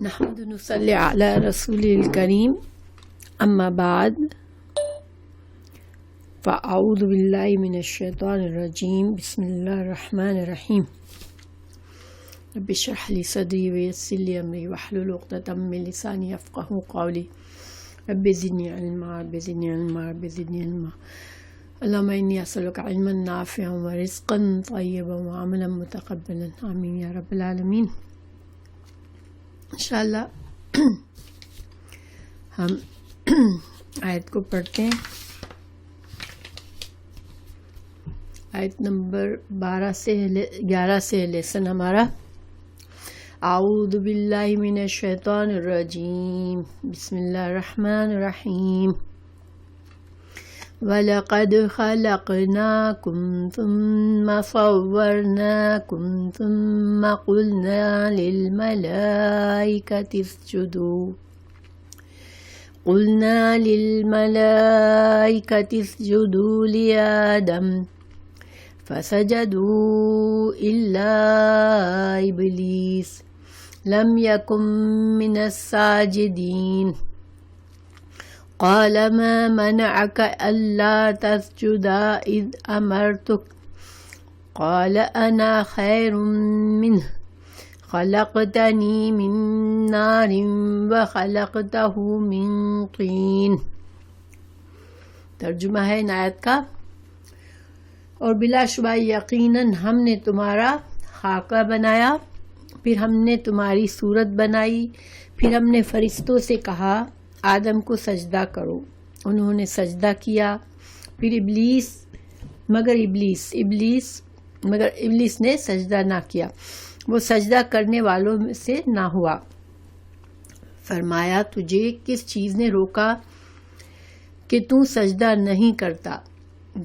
نحمد نصلی علی رسول الکریم اما بعد فاعوذ باللہ من الشیطان الرجیم بسم اللہ الرحمن الرحیم رب اشرح لی صدری ویسر لی امری واحلل عقدۃ من لسانی یفقہوا قولی رب زدنی علما رب زدنی علما رب زدنی علما اللہم انی اسألک علما نافعا ورزقا طیبا وعملا متقبلا آمین یا رب العالمین۔ انشاءاللہ ہم آیت کو پڑھتے ہیں، آیت نمبر 11 سے لیسن ہمارا۔ اعوذ باللہ من الشیطان الرجیم بسم اللہ الرحمن الرحیم۔ وَلَقَدْ خَلَقْنَاكُمْ ثُمَّ صَوَّرْنَاكُمْ ثُمَّ قُلْنَا لِلْمَلَائِكَةِ اسْجُدُوا لِآدَمَ فَسَجَدُوا إِلَّا إِبْلِيسَ لَمْ يَكُنْ مِنَ السَّاجِدِينَ قال ما منعك ألا تسجد إذ أمرتك قال أنا خير منه خلقتني من نار وخلقته من طين۔ ترجمہ ہے ان آیت کا۔ اور بلا شبہ یقیناً ہم نے تمہارا خاکہ بنایا، پھر ہم نے تمہاری صورت بنائی، پھر ہم نے فرشتوں سے کہا آدم کو سجدہ کرو، انہوں نے سجدہ کیا، پھر مگر ابلیس نے سجدہ نہ کیا، وہ سجدہ کرنے والوں میں سے نہ ہوا۔ فرمایا تجھے کس چیز نے روکا کہ تو سجدہ نہیں کرتا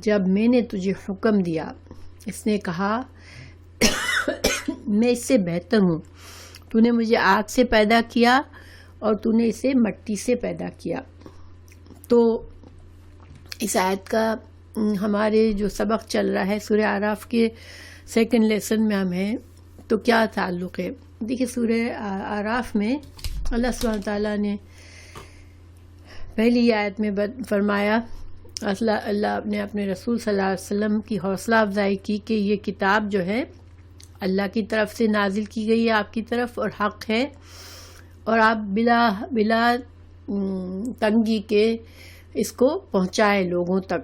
جب میں نے تجھے حکم دیا؟ اس نے کہا میں اس سے بہتر ہوں، تو نے مجھے آگ سے پیدا کیا اور تو نے اسے مٹی سے پیدا کیا۔ تو اس آیت کا ہمارے جو سبق چل رہا ہے سورہ اعراف کے سیکنڈ لیسن میں ہم ہیں، تو کیا تعلق ہے؟ دیکھیے سورہ اعراف میں اللہ سبحانہ تعالیٰ نے پہلی آیت میں فرمایا، اللہ نے اپنے رسول صلی اللہ علیہ وسلم کی حوصلہ افزائی کی کہ یہ کتاب جو ہے اللہ کی طرف سے نازل کی گئی ہے آپ کی طرف اور حق ہے، اور آپ بلا تنگی کے اس کو پہنچائیں لوگوں تک،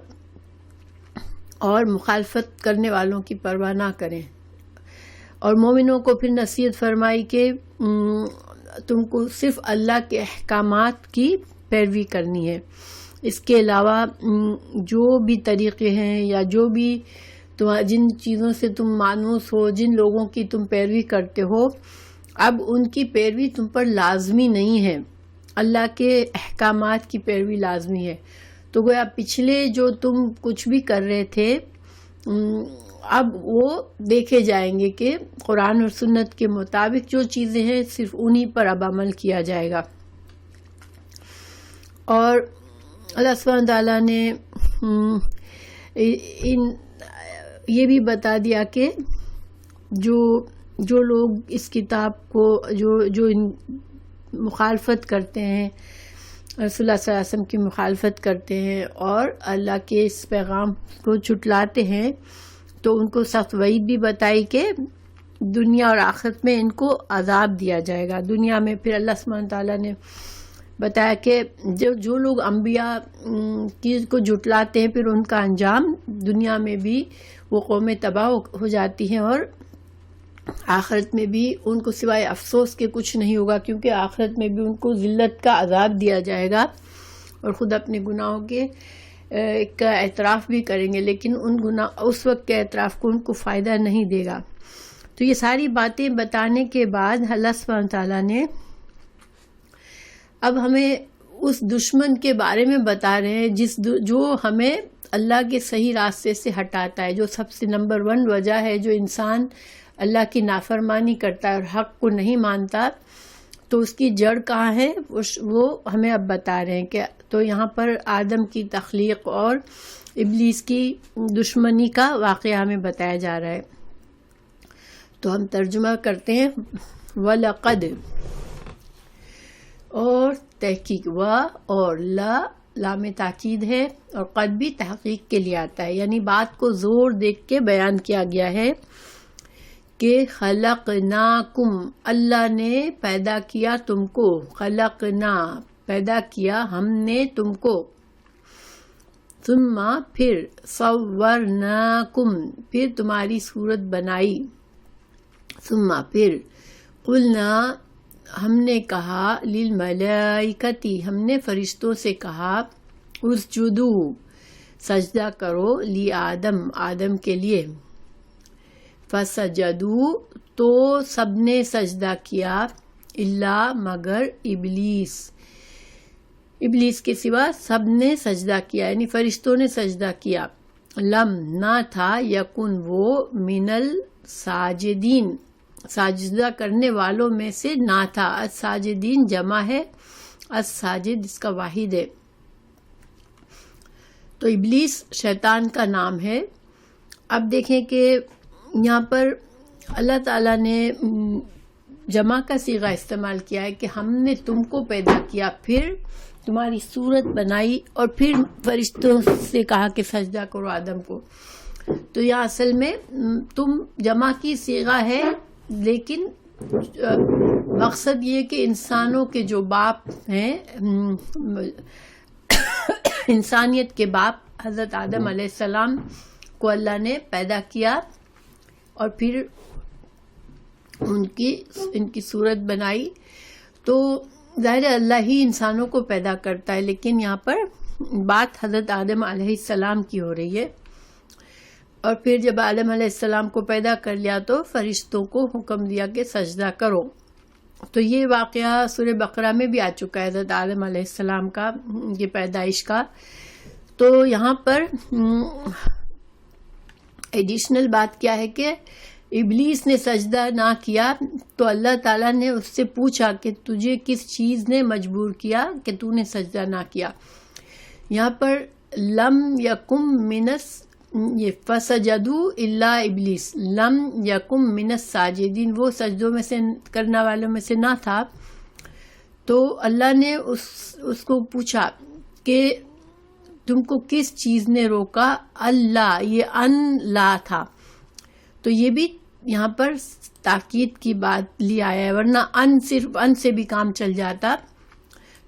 اور مخالفت کرنے والوں کی پرواہ نہ کریں۔ اور مومنوں کو پھر نصیحت فرمائی کہ تم کو صرف اللہ کے احکامات کی پیروی کرنی ہے، اس کے علاوہ جو بھی طریقے ہیں یا جو بھی جن چیزوں سے تم مانوس ہو، جن لوگوں کی تم پیروی کرتے ہو، اب ان کی پیروی تم پر لازمی نہیں ہے، اللہ کے احکامات کی پیروی لازمی ہے۔ تو گویا پچھلے جو تم کچھ بھی کر رہے تھے اب وہ دیکھے جائیں گے کہ قرآن اور سنت کے مطابق جو چیزیں ہیں صرف انہی پر اب عمل کیا جائے گا۔ اور اللہ سبحانہ تعالیٰ نے یہ بھی بتا دیا کہ جو لوگ اس کتاب کو جو مخالفت کرتے ہیں، رسول اللہ صلی اللہ علیہ وسلم کی مخالفت کرتے ہیں اور اللہ کے اس پیغام کو جھٹلاتے ہیں، تو ان کو سخت وعید بھی بتائی کہ دنیا اور آخرت میں ان کو عذاب دیا جائے گا۔ دنیا میں پھر اللہ سبحانہ تعالیٰ نے بتایا کہ جو لوگ انبیاء کو جھٹلاتے ہیں پھر ان کا انجام دنیا میں بھی وہ قومیں تباہ ہو جاتی ہیں، اور آخرت میں بھی ان کو سوائے افسوس کے کچھ نہیں ہوگا، کیونکہ آخرت میں بھی ان کو ذلت کا عذاب دیا جائے گا اور خود اپنے گناہوں کے کا اعتراف بھی کریں گے، لیکن اس وقت کے اعتراف کو ان کو فائدہ نہیں دے گا۔ تو یہ ساری باتیں بتانے کے بعد اللہ سبحانہ تعالیٰ نے اب ہمیں اس دشمن کے بارے میں بتا رہے ہیں جو ہمیں اللہ کے صحیح راستے سے ہٹاتا ہے، جو سب سے نمبر 1 وجہ ہے جو انسان اللہ کی نافرمانی کرتا ہے اور حق کو نہیں مانتا، تو اس کی جڑ کہاں ہے وہ ہمیں اب بتا رہے ہیں کہ تو یہاں پر آدم کی تخلیق اور ابلیس کی دشمنی کا واقعہ ہمیں بتایا جا رہا ہے۔ تو ہم ترجمہ کرتے ہیں، وَلَقَدْ اور تحقیق و اور لام تاکید ہے، اور قد بھی تحقیق کے لیے آتا ہے، یعنی بات کو زور دیکھ کے بیان کیا گیا ہے کہ خلقناکم، اللہ نے پیدا کیا تم کو، خلقنا پیدا کیا ہم نے تم کو، ثم پھر صورناکم پھر تمہاری صورت بنائی، ثم پھر قلنا ہم نے کہا للملائکتی ہم نے فرشتوں سے کہا اسجدو سجدہ کرو لی آدم کے لیے، فسجدو تو سب نے سجدہ کیا، الا مگر ابلیس کے سوا سب نے سجدہ کیا، یعنی فرشتوں نے سجدہ کیا، لم نہ تھا، یکن وہ من الساجدین ساجدہ کرنے والوں میں سے نہ تھا، الساجدین جمع ہے، الساجد اس کا واحد ہے، تو ابلیس شیطان کا نام ہے۔ اب دیکھیں کہ یہاں پر اللہ تعالیٰ نے جمع کا صیغہ استعمال کیا ہے کہ ہم نے تم کو پیدا کیا، پھر تمہاری صورت بنائی، اور پھر فرشتوں سے کہا کہ سجدہ کرو آدم کو، تو یہاں اصل میں تم جمع کی صیغہ ہے، لیکن مقصد یہ کہ انسانوں کے جو باپ ہیں، انسانیت کے باپ حضرت آدم علیہ السلام کو اللہ نے پیدا کیا، اور پھر ان کی صورت بنائی، تو ظاہر اللہ ہی انسانوں کو پیدا کرتا ہے، لیکن یہاں پر بات حضرت آدم علیہ السلام کی ہو رہی ہے، اور پھر جب آدم علیہ السلام کو پیدا کر لیا تو فرشتوں کو حکم دیا کہ سجدہ کرو، تو یہ واقعہ سورہ بقرہ میں بھی آ چکا ہے حضرت آدم علیہ السلام کا یہ پیدائش کا۔ تو یہاں پر ایڈیشنل بات کیا ہے کہ ابلیس نے سجدہ نہ کیا، تو اللہ تعالیٰ نے اس سے پوچھا کہ تجھے کس چیز نے مجبور کیا کہ تو نے سجدہ نہ کیا۔ یہاں پر لم یکم منس یہ فسجدو الا ابلیس، لم یکم من الساجدین وہ سجدوں میں سے کرنے والوں میں سے نہ تھا، تو اللہ نے اس کو پوچھا کہ تم کو کس چیز نے روکا، اللہ یہ ان لا تھا، تو یہ بھی یہاں پر تاکید کی بات لی آیا ہے، ورنہ ان صرف ان سے بھی کام چل جاتا۔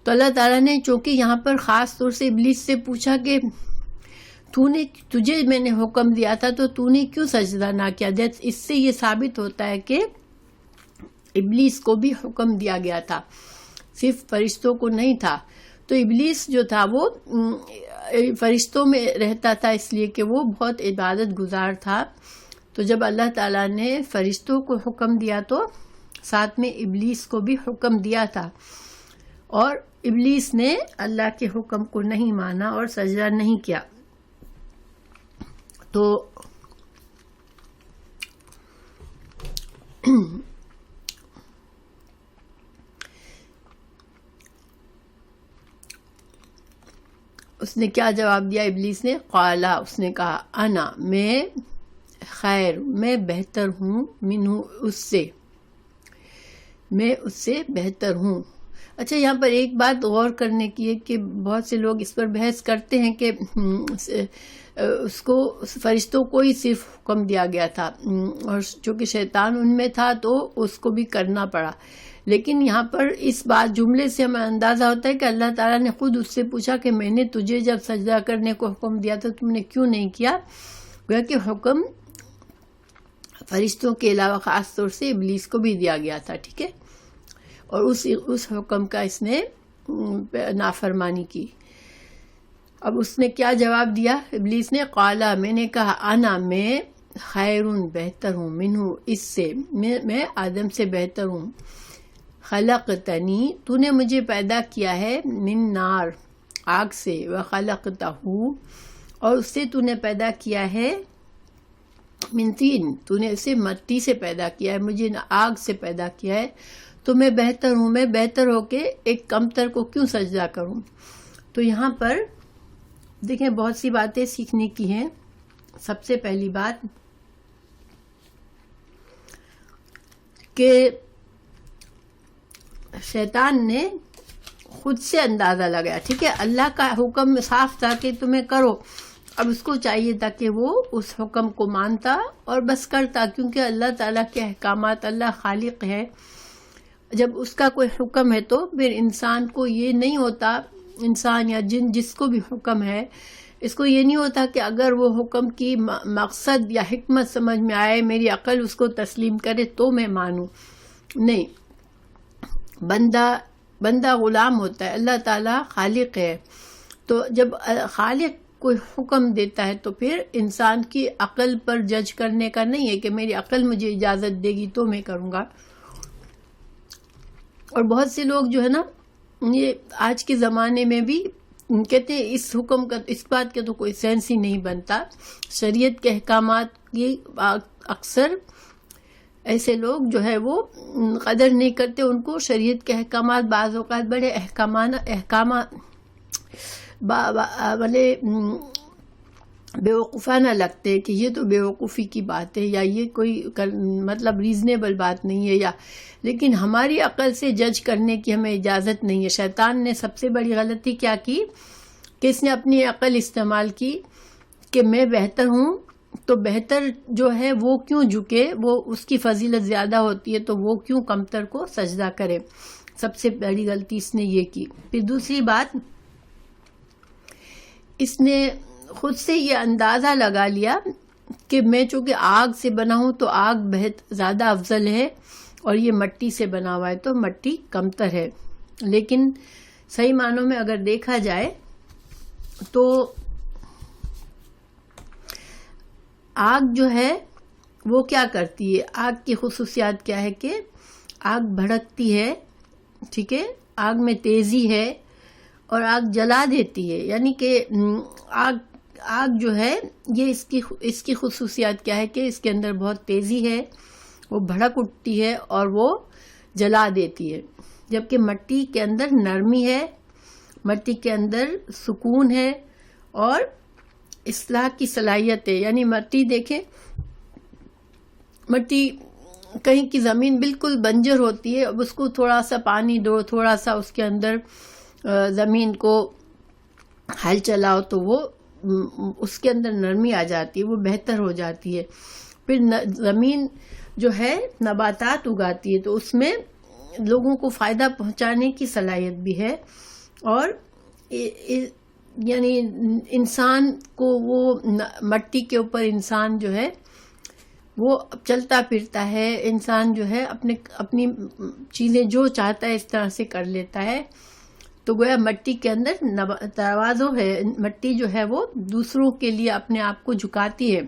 تو اللہ تعالیٰ نے چونکہ یہاں پر خاص طور سے ابلیس سے پوچھا کہ تجھے میں نے حکم دیا تھا تو تو نے کیوں سجدہ نہ کیا، اس سے یہ ثابت ہوتا ہے کہ ابلیس کو بھی حکم دیا گیا تھا، صرف فرشتوں کو نہیں تھا۔ تو ابلیس جو تھا وہ فرشتوں میں رہتا تھا، اس لیے کہ وہ بہت عبادت گزار تھا، تو جب اللہ تعالیٰ نے فرشتوں کو حکم دیا تو ساتھ میں ابلیس کو بھی حکم دیا تھا، اور ابلیس نے اللہ کے حکم کو نہیں مانا اور سجدہ نہیں کیا۔ تو اس نے کیا جواب دیا ابلیس نے، قالا اس نے کہا انا میں خیر میں بہتر ہوں، منہ اس سے میں اس سے بہتر ہوں۔ اچھا یہاں پر ایک بات غور کرنے کی ہے کہ بہت سے لوگ اس پر بحث کرتے ہیں کہ اس کو فرشتوں کو ہی صرف حکم دیا گیا تھا، اور چونکہ شیطان ان میں تھا تو اس کو بھی کرنا پڑا، لیکن یہاں پر اس بات جملے سے ہمیں اندازہ ہوتا ہے کہ اللہ تعالیٰ نے خود اس سے پوچھا کہ میں نے تجھے جب سجدہ کرنے کو حکم دیا تھا تم نے کیوں نہیں کیا، گویا کہ حکم فرشتوں کے علاوہ خاص طور سے ابلیس کو بھی دیا گیا تھا، ٹھیک ہے، اور اس حکم کا اس نے نافرمانی کی۔ اب اس نے کیا جواب دیا ابلیس نے، قالا میں نے کہا انا میں خیرون بہتر ہوں، منہ اس سے میں آدم سے بہتر ہوں، خلقتنی تو نے مجھے پیدا کیا ہے، من نار آگ سے، وخلقتہ اور اس سے تو نے پیدا کیا ہے، من طین تو نے اسے مٹی سے پیدا کیا ہے، مجھے آگ سے پیدا کیا ہے، تو میں بہتر ہوں، میں بہتر ہو کے ایک کمتر کو کیوں سجدہ کروں۔ تو یہاں پر دیکھیں بہت سی باتیں سیکھنے کی ہیں۔ سب سے پہلی بات کہ شیطان نے خود سے اندازہ لگایا. ٹھیک ہے, اللہ کا حکم صاف تھا کہ تمہیں کرو, اب اس کو چاہیے تھا کہ وہ اس حکم کو مانتا اور بس کرتا, کیونکہ اللہ تعالیٰ کے احکامات, اللہ خالق ہے. جب اس کا کوئی حکم ہے تو پھر انسان کو یہ نہیں ہوتا, انسان یا جن جس کو بھی حکم ہے, اس کو یہ نہیں ہوتا کہ اگر وہ حکم کی مقصد یا حکمت سمجھ میں آئے, میری عقل اس کو تسلیم کرے تو میں مانوں. نہیں, بندہ غلام ہوتا ہے, اللہ تعالیٰ خالق ہے. تو جب خالق کوئی حکم دیتا ہے تو پھر انسان کی عقل پر جج کرنے کا نہیں ہے کہ میری عقل مجھے اجازت دے گی تو میں کروں گا. اور بہت سے لوگ جو ہے نا, یہ آج کے زمانے میں بھی کہتے ہیں اس حکم کا, اس بات کا تو کوئی سینس ہی نہیں بنتا. شریعت کے احکامات کی اکثر ایسے لوگ جو ہے وہ قدر نہیں کرتے. ان کو شریعت کے احکامات بعض اوقات بڑے احکامات بڑے بیوقوفانہ لگتے ہیں کہ یہ تو بیوقوفی کی بات ہے, یا یہ کوئی مطلب ریزنیبل بات نہیں ہے, یا لیکن ہماری عقل سے جج کرنے کی ہمیں اجازت نہیں ہے. شیطان نے سب سے بڑی غلطی کیا کی کہ اس نے اپنی عقل استعمال کی کہ میں بہتر ہوں, تو بہتر جو ہے وہ کیوں جھکے, وہ اس کی فضیلت زیادہ ہوتی ہے تو وہ کیوں کمتر کو سجدہ کرے. سب سے بڑی غلطی اس نے یہ کی. پھر دوسری بات, اس نے خود سے یہ اندازہ لگا لیا کہ میں چونکہ آگ سے بنا ہوں تو آگ بہت زیادہ افضل ہے, اور یہ مٹی سے بنا ہوا ہے تو مٹی کمتر ہے. لیکن صحیح معنوں میں اگر دیکھا جائے تو آگ جو ہے وہ کیا کرتی ہے, آگ کی خصوصیات کیا ہے کہ آگ بھڑکتی ہے, ٹھیک ہے, آگ میں تیزی ہے اور آگ جلا دیتی ہے. یعنی کہ آگ جو ہے یہ اس کی خصوصیات کیا ہے کہ اس کے اندر بہت تیزی ہے, وہ بھڑک اٹھتی ہے اور وہ جلا دیتی ہے. جبکہ مٹی کے اندر نرمی ہے, مٹی کے اندر سکون ہے اور اصلاح کی صلاحیت ہے. یعنی مٹی دیکھیں, مٹی کہیں کی زمین بالکل بنجر ہوتی ہے, اب اس کو تھوڑا سا پانی دو, تھوڑا سا اس کے اندر زمین کو ہل چلاؤ تو وہ اس کے اندر نرمی آ جاتی ہے, وہ بہتر ہو جاتی ہے. پھر زمین جو ہے نباتات اگاتی ہے تو اس میں لوگوں کو فائدہ پہنچانے کی صلاحیت بھی ہے. اور یعنی انسان کو وہ مٹی کے اوپر انسان جو ہے وہ چلتا پھرتا ہے, انسان جو ہے اپنی چیزیں جو چاہتا ہے اس طرح سے کر لیتا ہے. تو گویا مٹی کے اندر تواضع ہے, مٹی جو ہے وہ دوسروں کے لیے اپنے آپ کو جھکاتی ہے.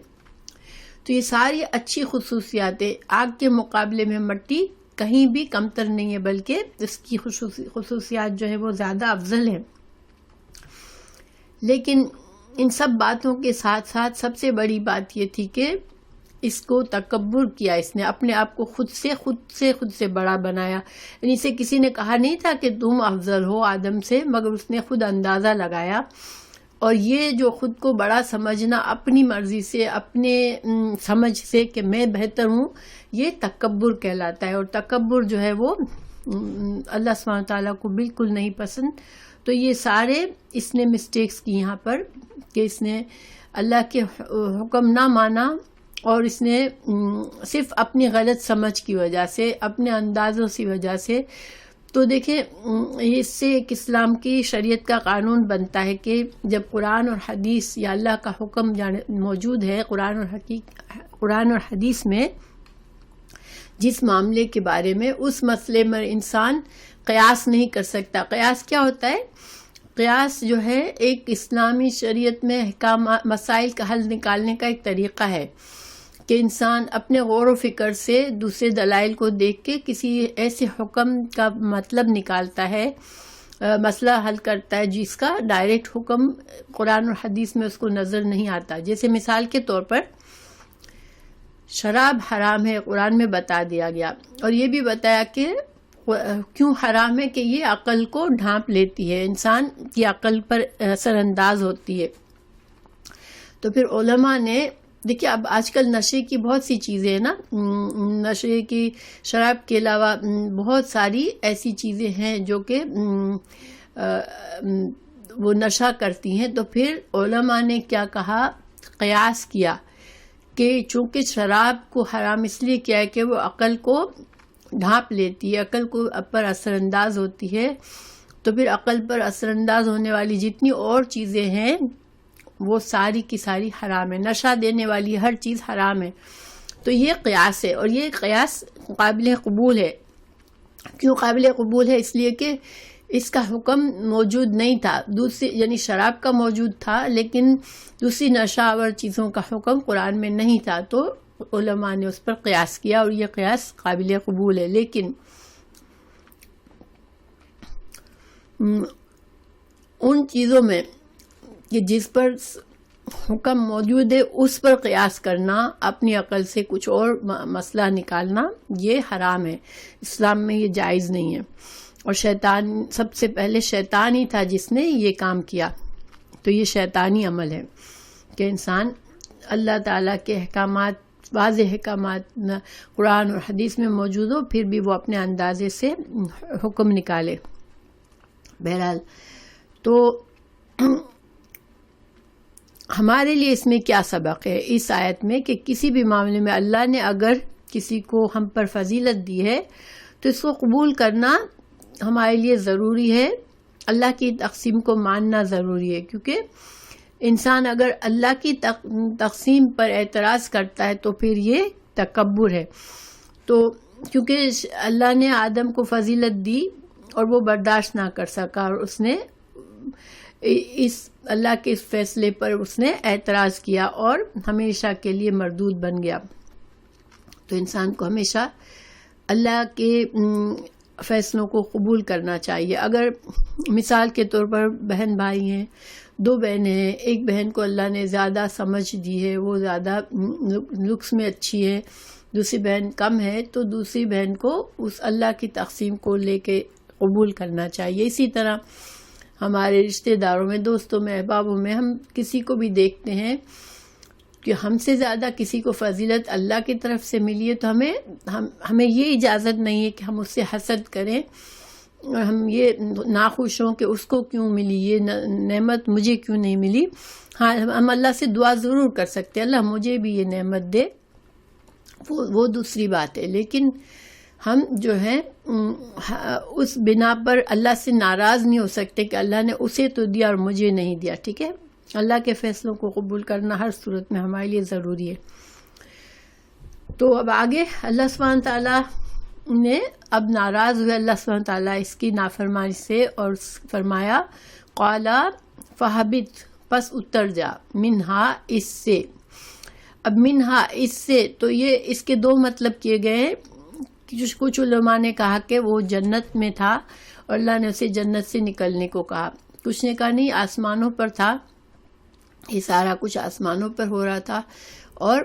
تو یہ ساری اچھی خصوصیات ہیں. آگ کے مقابلے میں مٹی کہیں بھی کمتر نہیں ہے, بلکہ اس کی خصوصیات جو ہے وہ زیادہ افضل ہیں. لیکن ان سب باتوں کے ساتھ ساتھ سب سے بڑی بات یہ تھی کہ اس کو تکبر کیا, اس نے اپنے آپ کو خود سے بڑا بنایا. یعنی اسے کسی نے کہا نہیں تھا کہ تم افضل ہو آدم سے, مگر اس نے خود اندازہ لگایا. اور یہ جو خود کو بڑا سمجھنا اپنی مرضی سے, اپنے سمجھ سے کہ میں بہتر ہوں, یہ تکبر کہلاتا ہے. اور تکبر جو ہے وہ اللہ سبحانہ تعالیٰ کو بالکل نہیں پسند. تو یہ سارے اس نے مسٹیکس کی یہاں پر کہ اس نے اللہ کے حکم نہ مانا, اور اس نے صرف اپنی غلط سمجھ کی وجہ سے, اپنے اندازوں کی وجہ سے. تو دیکھیں اس سے ایک اسلام کی شریعت کا قانون بنتا ہے کہ جب قرآن اور حدیث یا اللہ کا حکم موجود ہے قرآن اور حدیث میں, جس معاملے کے بارے میں, اس مسئلے میں انسان قیاس نہیں کر سکتا. قیاس کیا ہوتا ہے؟ قیاس جو ہے ایک اسلامی شریعت میں مسائل کا حل نکالنے کا ایک طریقہ ہے کہ انسان اپنے غور و فکر سے دوسرے دلائل کو دیکھ کے کسی ایسے حکم کا مطلب نکالتا ہے, مسئلہ حل کرتا ہے جس کا ڈائریکٹ حکم قرآن اور حدیث میں اس کو نظر نہیں آتا. جیسے مثال کے طور پر شراب حرام ہے, قرآن میں بتا دیا گیا, اور یہ بھی بتایا کہ کیوں حرام ہے کہ یہ عقل کو ڈھانپ لیتی ہے, انسان کی عقل پر اثر انداز ہوتی ہے. تو پھر علماء نے دیکھیے, اب آج کل نشے کی بہت سی چیزیں ہیں نا, نشے کی, شراب کے علاوہ بہت ساری ایسی چیزیں ہیں جو کہ وہ نشہ کرتی ہیں، تو پھر علماء نے کیا کہا، قیاس کیا کہ چونکہ شراب کو حرام اس لیے کیا ہے کہ وہ عقل کو ڈھانپ لیتی ہے، عقل کو پر اثر انداز ہوتی ہے، تو پھر عقل پر اثر انداز ہونے والی جتنی اور چیزیں ہیں وہ ساری کی ساری حرام ہے، نشہ دینے والی ہر چیز حرام ہے۔ تو یہ قیاس ہے، اور یہ قیاس قابل قبول ہے۔ کیوں قابل قبول ہے؟ اس لیے کہ اس کا حکم موجود نہیں تھا، دوسری یعنی شراب کا موجود تھا لیکن دوسری نشہ آور چیزوں کا حکم قرآن میں نہیں تھا، تو علماء نے اس پر قیاس کیا، اور یہ قیاس قابل قبول ہے۔ لیکن ان چیزوں میں کہ جس پر حکم موجود ہے اس پر قیاس کرنا، اپنی عقل سے کچھ اور مسئلہ نکالنا، یہ حرام ہے، اسلام میں یہ جائز نہیں ہے۔ اور شیطان، سب سے پہلے شیطان ہی تھا جس نے یہ کام کیا، تو یہ شیطانی عمل ہے کہ انسان اللہ تعالیٰ کے احکامات، واضح احکامات قرآن اور حدیث میں موجود ہو، پھر بھی وہ اپنے اندازے سے حکم نکالے۔ بہرحال تو ہمارے لیے اس میں کیا سبق ہے اس آیت میں، کہ کسی بھی معاملے میں اللہ نے اگر کسی کو ہم پر فضیلت دی ہے تو اس کو قبول کرنا ہمارے لیے ضروری ہے، اللہ کی تقسیم کو ماننا ضروری ہے، کیونکہ انسان اگر اللہ کی تقسیم پر اعتراض کرتا ہے تو پھر یہ تکبر ہے۔ تو کیونکہ اللہ نے آدم کو فضیلت دی اور وہ برداشت نہ کر سکا، اور اس نے اس اللہ کے اس فیصلے پر اس نے اعتراض کیا اور ہمیشہ کے لیے مردود بن گیا۔ تو انسان کو ہمیشہ اللہ کے فیصلوں کو قبول کرنا چاہیے۔ اگر مثال کے طور پر بہن بھائی ہیں، دو بہنیں ہیں، ایک بہن کو اللہ نے زیادہ سمجھ دی ہے، وہ زیادہ لکس میں اچھی ہے، دوسری بہن کم ہے، تو دوسری بہن کو اس اللہ کی تقسیم کو لے کے قبول کرنا چاہیے۔ اسی طرح ہمارے رشتہ داروں میں، دوستوں میں، احبابوں میں ہم کسی کو بھی دیکھتے ہیں کہ ہم سے زیادہ کسی کو فضیلت اللہ کی طرف سے ملی ہے، تو ہمیں یہ اجازت نہیں ہے کہ ہم اس سے حسد کریں اور ہم یہ ناخوش ہوں کہ اس کو کیوں ملی یہ نعمت، مجھے کیوں نہیں ملی۔ ہاں، ہم اللہ سے دعا ضرور کر سکتے ہیں، اللہ مجھے بھی یہ نعمت دے، وہ دوسری بات ہے، لیکن ہم جو ہے اس بنا پر اللہ سے ناراض نہیں ہو سکتے کہ اللہ نے اسے تو دیا اور مجھے نہیں دیا۔ ٹھیک ہے، اللہ کے فیصلوں کو قبول کرنا ہر صورت میں ہمارے لیے ضروری ہے۔ تو اب آگے اللہ سبحانہ تعالیٰ نے اب ناراض ہوئے اللہ سبحانہ تعالیٰ اس کی نافرمانی سے، اور فرمایا قالا فہبت، پس اتر جا، منہا، اس سے۔ اب منہا، اس سے، تو یہ اس کے دو مطلب کیے گئے۔ کچھ علماء نے کہا کہ وہ جنت میں تھا اور اللہ نے اسے جنت سے نکلنے کو کہا، کچھ نے کہا نہیں، آسمانوں پر تھا، یہ سارا کچھ آسمانوں پر ہو رہا تھا، اور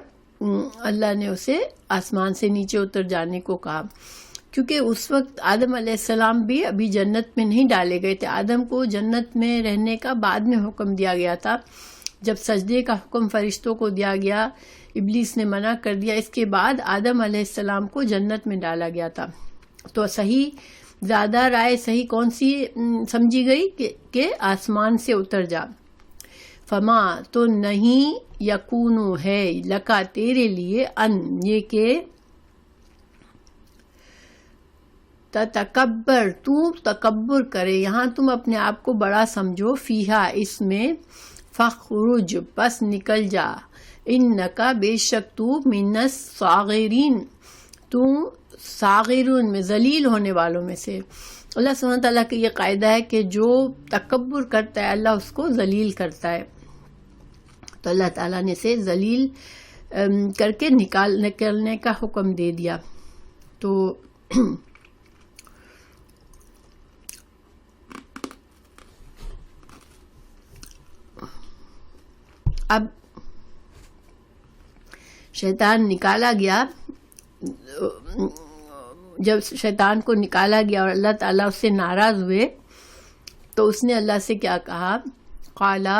اللہ نے اسے آسمان سے نیچے اتر جانے کو کہا، کیونکہ اس وقت آدم علیہ السلام بھی ابھی جنت میں نہیں ڈالے گئے تھے۔ آدم کو جنت میں رہنے کا بعد میں حکم دیا گیا تھا، جب سجدے کا حکم فرشتوں کو دیا گیا، ابلیس نے منع کر دیا، اس کے بعد آدم علیہ السلام کو جنت میں ڈالا گیا تھا۔ تو صحیح، زیادہ رائے صحیح کون سی سمجھی گئی کہ آسمان سے اتر جا۔ فما، تو نہیں، یکونو، ہے، لکا، تیرے لیے، ان، یہ کہ تتکبر، تو تکبر کرے، یہاں تم اپنے آپ کو بڑا سمجھو، فیہا، اس میں، فخرج، پس نکل جا، انکا، بے شک تو، من الصاغرین، تو صاغرون میں، ذلیل ہونے والوں میں سے۔ اللہ سبحانہ تعالیٰ کا یہ قاعدہ ہے کہ جو تکبر کرتا ہے اللہ اس کو ذلیل کرتا ہے، تو اللہ تعالیٰ نے اسے ذلیل کر کے نکلنے کا حکم دے دیا۔ تو اب شیطان نکالا گیا، جب شیطان کو نکالا گیا اور اللہ تعالیٰ اس سے ناراض ہوئے، تو اس نے اللہ سے کیا کہا، قالا،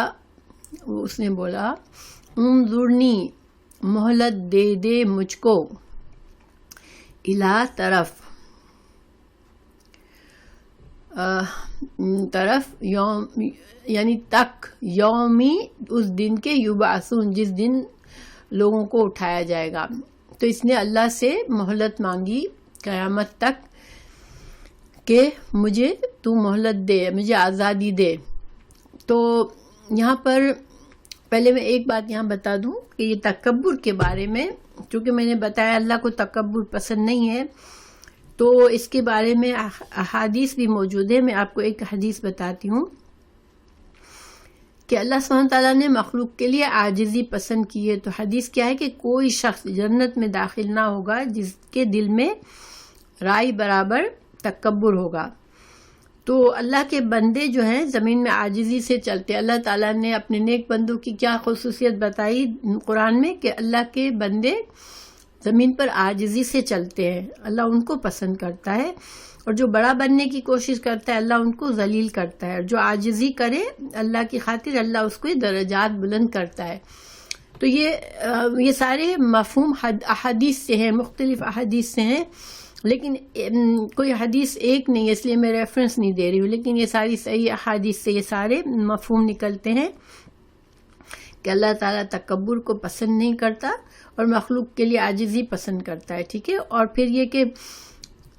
اس نے بولا، انظرنی، مہلت دے دے مجھ کو، الا، طرف، طرف یعنی تک یومی اس دن کے یبعثون جس دن لوگوں کو اٹھایا جائے گا. تو اس نے اللہ سے مہلت مانگی قیامت تک کہ مجھے تو مہلت دے, مجھے آزادی دے. تو یہاں پر پہلے میں ایک بات یہاں بتا دوں کہ یہ تکبر کے بارے میں, چونکہ میں نے بتایا اللہ کو تکبر پسند نہیں ہے, تو اس کے بارے میں احادیث بھی موجود ہے. میں آپ کو ایک حدیث بتاتی ہوں کہ اللہ سبحانہ تعالیٰ نے مخلوق کے لیے عاجزی پسند کی ہے. تو حدیث کیا ہے کہ کوئی شخص جنت میں داخل نہ ہوگا جس کے دل میں رائی برابر تکبر ہوگا. تو اللہ کے بندے جو ہیں زمین میں عاجزی سے چلتے. اللہ تعالیٰ نے اپنے نیک بندوں کی کیا خصوصیت بتائی قرآن میں کہ اللہ کے بندے زمین پر عاجزی سے چلتے ہیں, اللہ ان کو پسند کرتا ہے. اور جو بڑا بننے کی کوشش کرتا ہے اللہ ان کو ذلیل کرتا ہے, اور جو عاجزی کرے اللہ کی خاطر اللہ اس کو درجات بلند کرتا ہے. تو یہ سارے مفہوم احادیث سے ہیں, مختلف احادیث سے ہیں, لیکن کوئی حدیث ایک نہیں, اس لیے میں ریفرنس نہیں دے رہی ہوں, لیکن یہ ساری صحیح احادیث سے یہ سارے مفہوم نکلتے ہیں کہ اللہ تعالیٰ تکبر کو پسند نہیں کرتا اور مخلوق کے لیے عاجزی پسند کرتا ہے. ٹھیک ہے. اور پھر یہ کہ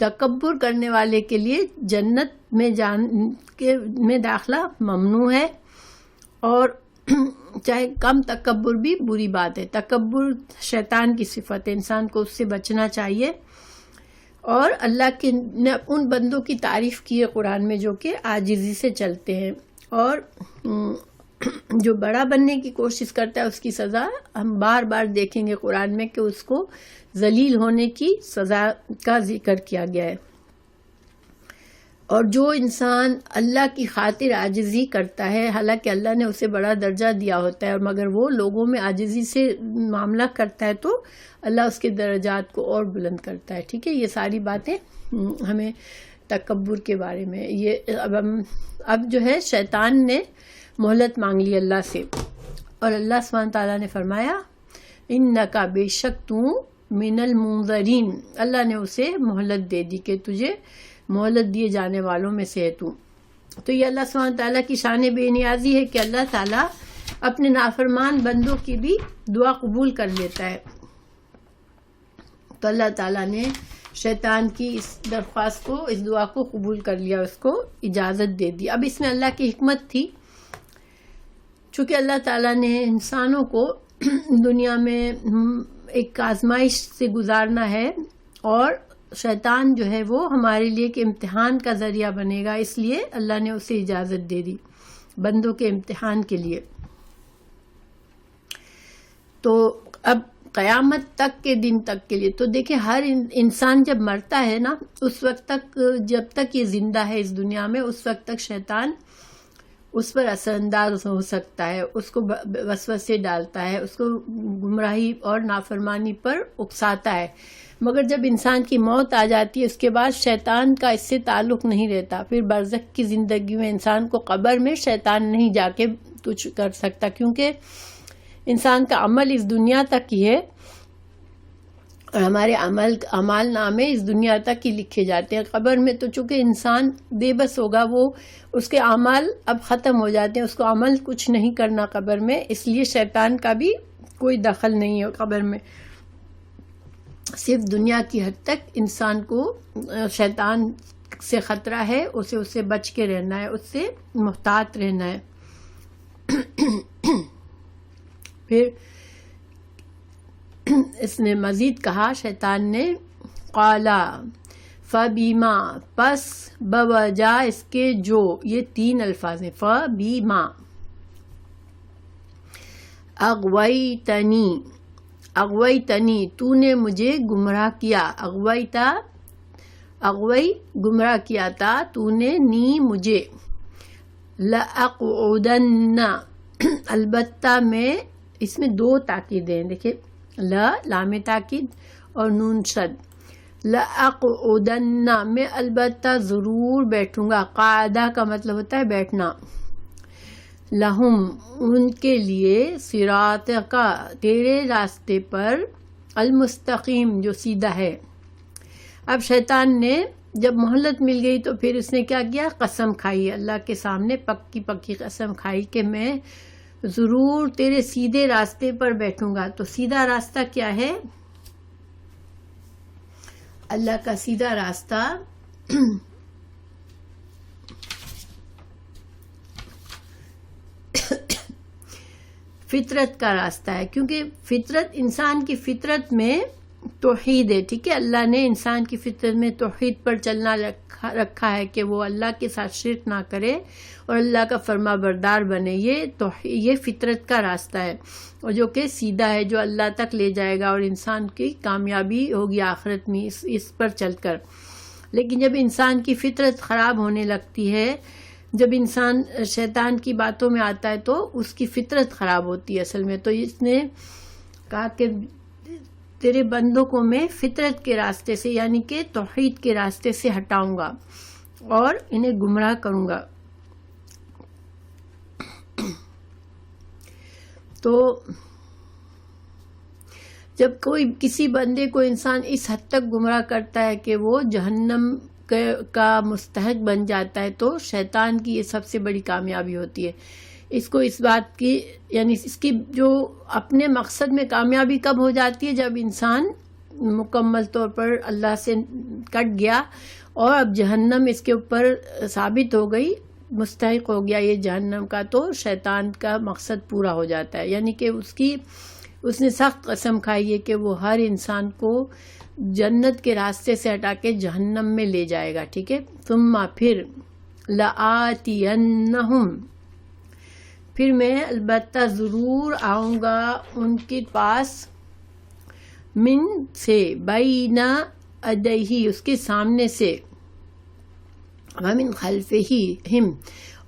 تکبر کرنے والے کے لیے جنت میں داخلہ ممنوع ہے, اور چاہے کم تکبر بھی بری بات ہے. تکبر شیطان کی صفت ہے, انسان کو اس سے بچنا چاہیے. اور اللہ نے ان بندوں کی تعریف کی ہے قرآن میں جو کہ عاجزی سے چلتے ہیں, اور جو بڑا بننے کی کوشش کرتا ہے اس کی سزا ہم بار بار دیکھیں گے قرآن میں کہ اس کو ذلیل ہونے کی سزا کا ذکر کیا گیا ہے. اور جو انسان اللہ کی خاطر عاجزی کرتا ہے, حالانکہ اللہ نے اسے بڑا درجہ دیا ہوتا ہے, اور مگر وہ لوگوں میں عاجزی سے معاملہ کرتا ہے تو اللہ اس کے درجات کو اور بلند کرتا ہے. ٹھیک ہے. یہ ساری باتیں ہمیں تکبر کے بارے میں. یہ اب جو ہے شیطان نے مہلت مانگ لی اللہ سے, اور اللہ سبحانہ تعالیٰ نے فرمایا انکا بے شک تو من المنظرین, اللہ نے اسے مہلت دے دی کہ تجھے مہلت دیے جانے والوں میں سے ہے تو. تو یہ اللہ سبحانہ تعالیٰ کی شان بے نیازی ہے کہ اللہ تعالیٰ اپنے نافرمان بندوں کی بھی دعا قبول کر لیتا ہے. تو اللہ تعالیٰ نے شیطان کی اس درخواست کو, اس دعا کو قبول کر لیا, اس کو اجازت دے دی. اب اس میں اللہ کی حکمت تھی, چونکہ اللہ تعالیٰ نے انسانوں کو دنیا میں ایک آزمائش سے گزارنا ہے, اور شیطان جو ہے وہ ہمارے لیے ایک امتحان کا ذریعہ بنے گا, اس لیے اللہ نے اسے اجازت دے دی بندوں کے امتحان کے لیے. تو اب قیامت تک کے دن تک کے لیے تو دیکھیں ہر انسان جب مرتا ہے نا, اس وقت تک, جب تک یہ زندہ ہے اس دنیا میں, اس وقت تک شیطان اس پر اثر انداز ہو سکتا ہے, اس کو وسوسے ڈالتا ہے, اس کو گمراہی اور نافرمانی پر اکساتا ہے. مگر جب انسان کی موت آ جاتی ہے اس کے بعد شیطان کا اس سے تعلق نہیں رہتا. پھر برزخ کی زندگی میں انسان کو قبر میں شیطان نہیں جا کے کچھ کر سکتا, کیونکہ انسان کا عمل اس دنیا تک ہی ہے, اور ہمارے اعمال نامے اس دنیا تک ہی لکھے جاتے ہیں. قبر میں تو چونکہ انسان بے بس ہوگا, وہ اس کے اعمال اب ختم ہو جاتے ہیں, اس کو عمل کچھ نہیں کرنا قبر میں, اس لیے شیطان کا بھی کوئی دخل نہیں ہے قبر میں. صرف دنیا کی حد تک انسان کو شیطان سے خطرہ ہے, اسے بچ کے رہنا ہے, اس سے محتاط رہنا ہے. پھر اس نے مزید کہا شیطان نے, قالا فبیما, پس بوجہ اس کے جو, یہ تین الفاظ ہیں, فبیما, اغویتنی, اغویتنی تو نے مجھے گمراہ کیا, اغوی گمراہ کیا تھا تو نے, نی مجھے, لأقعدن, البتہ میں, اس میں دو تاکیدیں دیکھیں, لام تاکید اور نون شد, لأقعدن میں البتہ ضرور بیٹھوں گا, قاعدہ کا مطلب ہوتا ہے بیٹھنا, لہم ان کے لیے, صراط کا تیرے راستے پر, المستقیم جو سیدھا ہے. اب شیطان نے جب مہلت مل گئی تو پھر اس نے کیا کیا؟ قسم کھائی، اللہ کے سامنے پکی پکی قسم کھائی کہ میں ضرور تیرے سیدھے راستے پر بیٹھوں گا۔ تو سیدھا راستہ کیا ہے؟ اللہ کا سیدھا راستہ فطرت کا راستہ ہے، کیونکہ فطرت، انسان کی فطرت میں توحید ہے، ٹھیک ہے؟ اللہ نے انسان کی فطرت میں توحید پر چلنا رکھا ہے کہ وہ اللہ کے ساتھ شرک نہ کرے اور اللہ کا فرما بردار بنے۔ یہ فطرت کا راستہ ہے، اور جو کہ سیدھا ہے، جو اللہ تک لے جائے گا اور انسان کی کامیابی ہوگی آخرت میں اس پر چل کر۔ لیکن جب انسان کی فطرت خراب ہونے لگتی ہے، جب انسان شیطان کی باتوں میں آتا ہے تو اس کی فطرت خراب ہوتی ہے اصل میں۔ تو اس نے کہا کہ تیرے بندوں کو میں فطرت کے راستے سے، یعنی کہ توحید کے راستے سے ہٹاؤں گا اور انہیں گمراہ کروں گا۔ تو جب کسی بندے کو انسان اس حد تک گمراہ کرتا ہے کہ وہ جہنم کا مستحق بن جاتا ہے، تو شیطان کی یہ سب سے بڑی کامیابی ہوتی ہے۔ اس کو اس بات کی، یعنی اس کی جو اپنے مقصد میں کامیابی کب ہو جاتی ہے؟ جب انسان مکمل طور پر اللہ سے کٹ گیا اور اب جہنم اس کے اوپر ثابت ہو گئی، مستحق ہو گیا یہ جہنم کا، تو شیطان کا مقصد پورا ہو جاتا ہے۔ یعنی کہ اس نے سخت قسم کھائی ہے کہ وہ ہر انسان کو جنت کے راستے سے ہٹا کے جہنم میں لے جائے گا، ٹھیک ہے؟ ثم پھر لآتینہم، پھر میں البتہ ضرور آؤں گا ان کے پاس، من سے، بین یدیہ، اس کے سامنے سے، ومن خلفہم،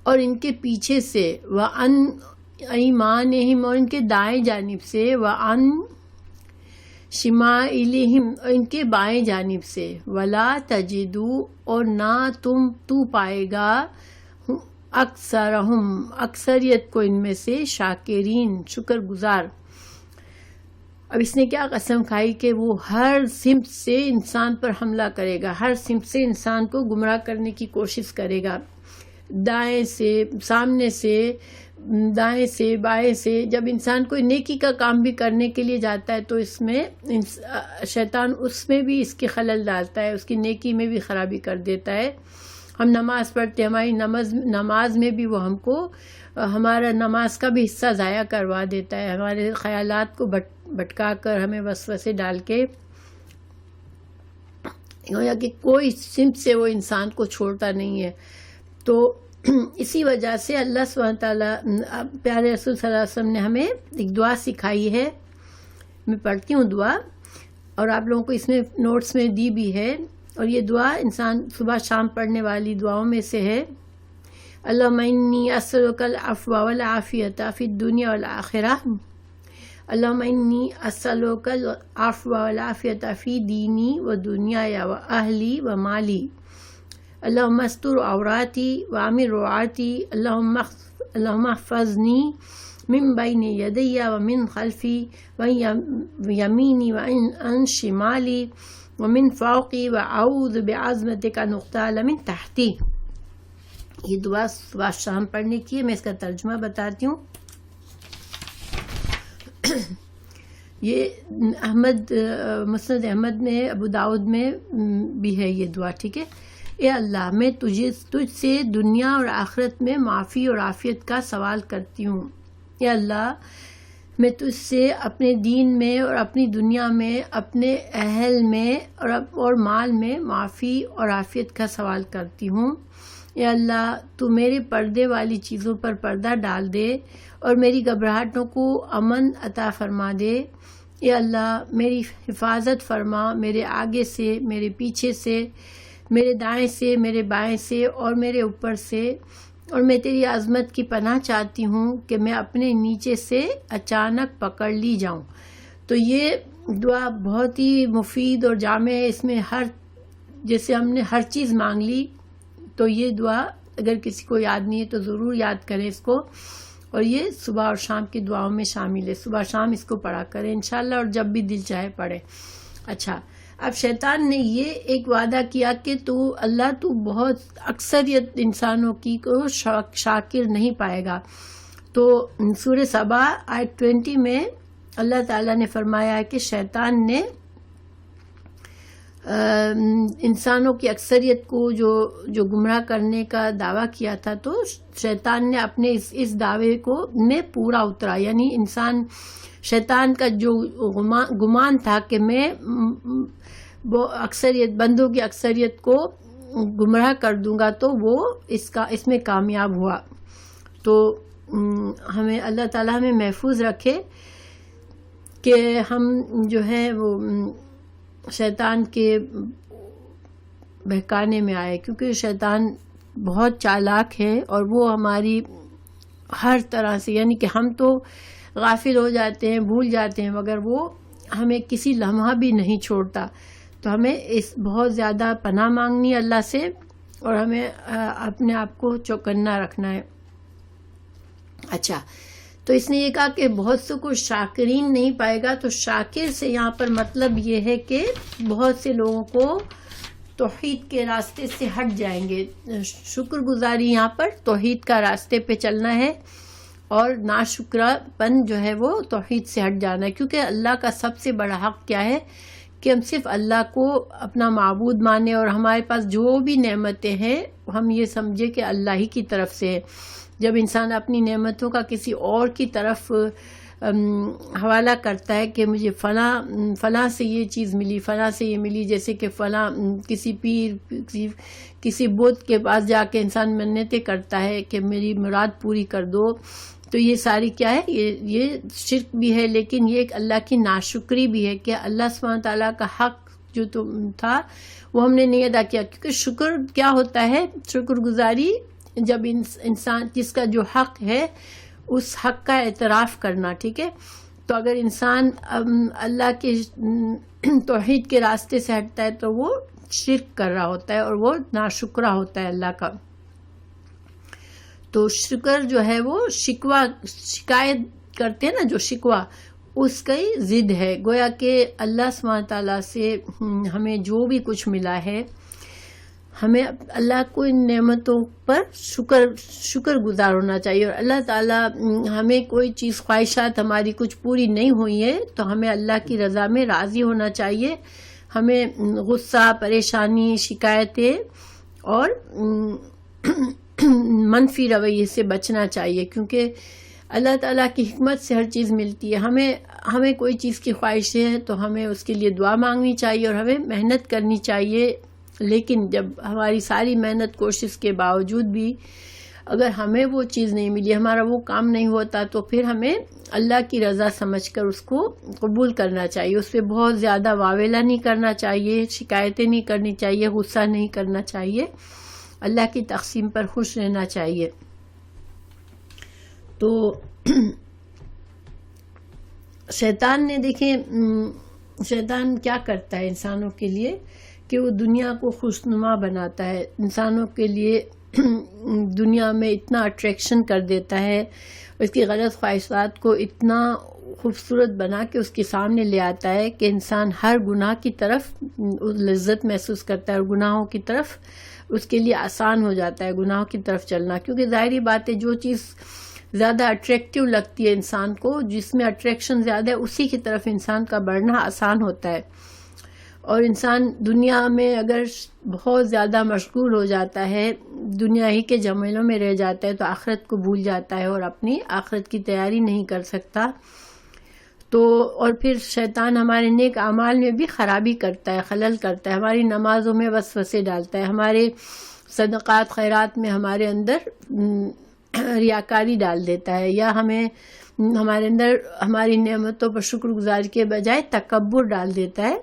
اور ان کے پیچھے سے، وعن ایمانہم، اور ان کے دائیں جانب سے، وعن شمائلہم، اور ان کے بائیں جانب سے، ولا تجدو، اور نہ تو پائے گا، اکثرہم، اکثریت کو ان میں سے، شاکرین، شکر گزار۔ اب اس نے کیا قسم کھائی کہ وہ ہر سمت سے انسان پر حملہ کرے گا، ہر سمت سے انسان کو گمراہ کرنے کی کوشش کرے گا، دائیں سے، سامنے سے، دائیں سے، بائیں سے۔ جب انسان کوئی نیکی کا کام بھی کرنے کے لیے جاتا ہے تو اس میں شیطان اس میں بھی اس کی خلل ڈالتا ہے، اس کی نیکی میں بھی خرابی کر دیتا ہے۔ ہم نماز پڑھتے، ہماری نماز میں بھی وہ ہم کو ہمارا نماز کا بھی حصہ ضائع کروا دیتا ہے، ہمارے خیالات کو بھٹکا کر، ہمیں وسوسے ڈال کے، یا کہ کوئی سمت سے وہ انسان کو چھوڑتا نہیں ہے۔ تو اسی وجہ سے اللہ سبحانہ تعالیٰ، پیارے رسول صلی اللہ علیہ وسلم نے ہمیں ایک دعا سکھائی ہے، میں پڑھتی ہوں دعا، اور آپ لوگوں کو اس میں نوٹس میں دی بھی ہے، اور یہ دعا انسان صبح شام پڑھنے والی دعاؤں میں سے ہے۔ اللہم انی اسألک العفو والعافیۃ فی الدنیا والآخرہ، اللہم انی اسألک العفو والعافیۃ فی دینی و دنیای و اہلی و مالی، اللہم استر عوراتی وامن روعاتی، اللہم احفظنی من بین یدی ومن خلفی وعن یمینی وعن شمالی ومن فوقی واعوذ بعظمتک ان اغتال من تحتی۔ یہ دعا صبح شام پڑھنے کی ہے، میں اس کا ترجمہ بتاتی ہوں۔ یہ مسند احمد میں، ابو داؤد میں بھی ہے یہ دعا، ٹھیک ہے؟ اے اللہ، میں تجھ سے دنیا اور آخرت میں معافی اور عافیت کا سوال کرتی ہوں۔ اے اللہ، میں تجھ سے اپنے دین میں اور اپنی دنیا میں، اپنے اہل میں اور مال میں معافی اور عافیت کا سوال کرتی ہوں۔ اے اللہ، تو میرے پردے والی چیزوں پر پردہ ڈال دے اور میری گھبراہٹوں کو امن عطا فرما دے۔ اے اللہ، میری حفاظت فرما، میرے آگے سے، میرے پیچھے سے، میرے دائیں سے، میرے بائیں سے اور میرے اوپر سے، اور میں تیری عظمت کی پناہ چاہتی ہوں کہ میں اپنے نیچے سے اچانک پکڑ لی جاؤں۔ تو یہ دعا بہت ہی مفید اور جامع ہے، اس میں جیسے ہم نے ہر چیز مانگ لی، تو یہ دعا اگر کسی کو یاد نہیں ہے تو ضرور یاد کریں اس کو، اور یہ صبح اور شام کی دعاؤں میں شامل ہے، صبح شام اس کو پڑھا کریں انشاءاللہ، اور جب بھی دل چاہے پڑھیں۔ اچھا، اب شیطان نے یہ ایک وعدہ کیا کہ تو بہت اکثریت انسانوں کی کو شاکر نہیں پائے گا. تو سورہ سبا آیت 20 میں اللہ تعالیٰ نے فرمایا ہے کہ شیطان نے انسانوں کی اکثریت کو جو گمراہ کرنے کا دعویٰ کیا تھا، تو شیطان نے اپنے اس دعوے کو میں پورا اترا. یعنی شیطان کا جو گمان تھا کہ میں وہ بندوں کی اکثریت کو گمراہ کر دوں گا، تو وہ اس میں کامیاب ہوا. تو ہمیں اللہ تعالیٰ ہمیں محفوظ رکھے کہ ہم جو ہے وہ شیطان کے بہکانے میں آئے، کیونکہ شیطان بہت چالاک ہے اور وہ ہماری ہر طرح سے، یعنی کہ ہم تو غافل ہو جاتے ہیں، بھول جاتے ہیں، مگر وہ ہمیں کسی لمحہ بھی نہیں چھوڑتا. تو ہمیں بہت زیادہ پناہ مانگنی ہے اللہ سے، اور ہمیں اپنے آپ کو چوکنا رکھنا ہے. اچھا، تو اس نے یہ کہا کہ بہت سے کو شاکرین نہیں پائے گا. تو شاکر سے یہاں پر مطلب یہ ہے کہ بہت سے لوگوں کو توحید کے راستے سے ہٹ جائیں گے. شکر گزاری یہاں پر توحید کا راستے پہ چلنا ہے، اور ناشکرہ پن جو ہے وہ توحید سے ہٹ جانا ہے. کیونکہ اللہ کا سب سے بڑا حق کیا ہے کہ ہم صرف اللہ کو اپنا معبود مانیں، اور ہمارے پاس جو بھی نعمتیں ہیں ہم یہ سمجھے کہ اللہ ہی کی طرف سے ہے. جب انسان اپنی نعمتوں کا کسی اور کی طرف حوالہ کرتا ہے کہ مجھے فلاں سے یہ چیز ملی، فلاں سے یہ ملی، جیسے کہ فلاں کسی پیر کسی بت کے پاس جا کے انسان منتیں کرتا ہے کہ میری مراد پوری کر دو، تو یہ ساری کیا ہے، یہ شرک بھی ہے، لیکن یہ ایک اللہ کی ناشکری بھی ہے کہ اللہ سبحانہ تعالیٰ کا حق جو تھا وہ ہم نے نہیں ادا کیا. کیونکہ شکر کیا ہوتا ہے، شکر گزاری جب انسان جس کا جو حق ہے اس حق کا اعتراف کرنا. ٹھیک ہے، تو اگر انسان اللہ کے توحید کے راستے سے ہٹتا ہے تو وہ شرک کر رہا ہوتا ہے اور وہ ناشکرہ ہوتا ہے اللہ کا. تو شکر جو ہے وہ شکایت کرتے ہیں نا، جو شکوہ اس کا ہی ضد ہے. گویا کہ اللہ سبحانہ تعالیٰ سے ہمیں جو بھی کچھ ملا ہے، ہمیں اللہ کو ان نعمتوں پر شکر گزار ہونا چاہیے. اور اللہ تعالیٰ ہمیں کوئی چیز خواہشات ہماری کچھ پوری نہیں ہوئی ہے تو ہمیں اللہ کی رضا میں راضی ہونا چاہیے. ہمیں غصہ، پریشانی، شکایتیں اور منفی رویے سے بچنا چاہیے، کیونکہ اللہ تعالیٰ کی حکمت سے ہر چیز ملتی ہے. ہمیں کوئی چیز کی خواہش ہے تو ہمیں اس کے لیے دعا مانگنی چاہیے اور ہمیں محنت کرنی چاہیے. لیکن جب ہماری ساری محنت کوشش کے باوجود بھی اگر ہمیں وہ چیز نہیں ملی، ہمارا وہ کام نہیں ہوتا، تو پھر ہمیں اللہ کی رضا سمجھ کر اس کو قبول کرنا چاہیے. اس پہ بہت زیادہ واویلا نہیں کرنا چاہیے، شکایتیں نہیں کرنی چاہیے، غصہ نہیں کرنا چاہیے، اللہ کی تقسیم پر خوش رہنا چاہیے. تو شیطان نے دیکھیں، شیطان کیا کرتا ہے انسانوں کے لیے کہ وہ دنیا کو خوشنما بناتا ہے، انسانوں کے لیے دنیا میں اتنا اٹریکشن کر دیتا ہے، اس کی غلط خواہشات کو اتنا خوبصورت بنا کے اس کے سامنے لے آتا ہے کہ انسان ہر گناہ کی طرف لذت محسوس کرتا ہے، اور گناہوں کی طرف اس کے لیے آسان ہو جاتا ہے گناہوں کی طرف چلنا. کیونکہ ظاہری بات ہے جو چیز زیادہ اٹریکٹیو لگتی ہے انسان کو، جس میں اٹریکشن زیادہ ہے، اسی کی طرف انسان کا بڑھنا آسان ہوتا ہے. اور انسان دنیا میں اگر بہت زیادہ مشغول ہو جاتا ہے، دنیا ہی کے جھمیلوں میں رہ جاتا ہے، تو آخرت کو بھول جاتا ہے اور اپنی آخرت کی تیاری نہیں کر سکتا. تو اور پھر شیطان ہمارے نیک اعمال میں بھی خرابی کرتا ہے، خلل کرتا ہے، ہماری نمازوں میں وسوسے ڈالتا ہے، ہمارے صدقات خیرات میں ہمارے اندر ریاکاری ڈال دیتا ہے، یا ہمارے اندر ہماری نعمتوں پر شکر گزاری کے بجائے تکبر ڈال دیتا ہے.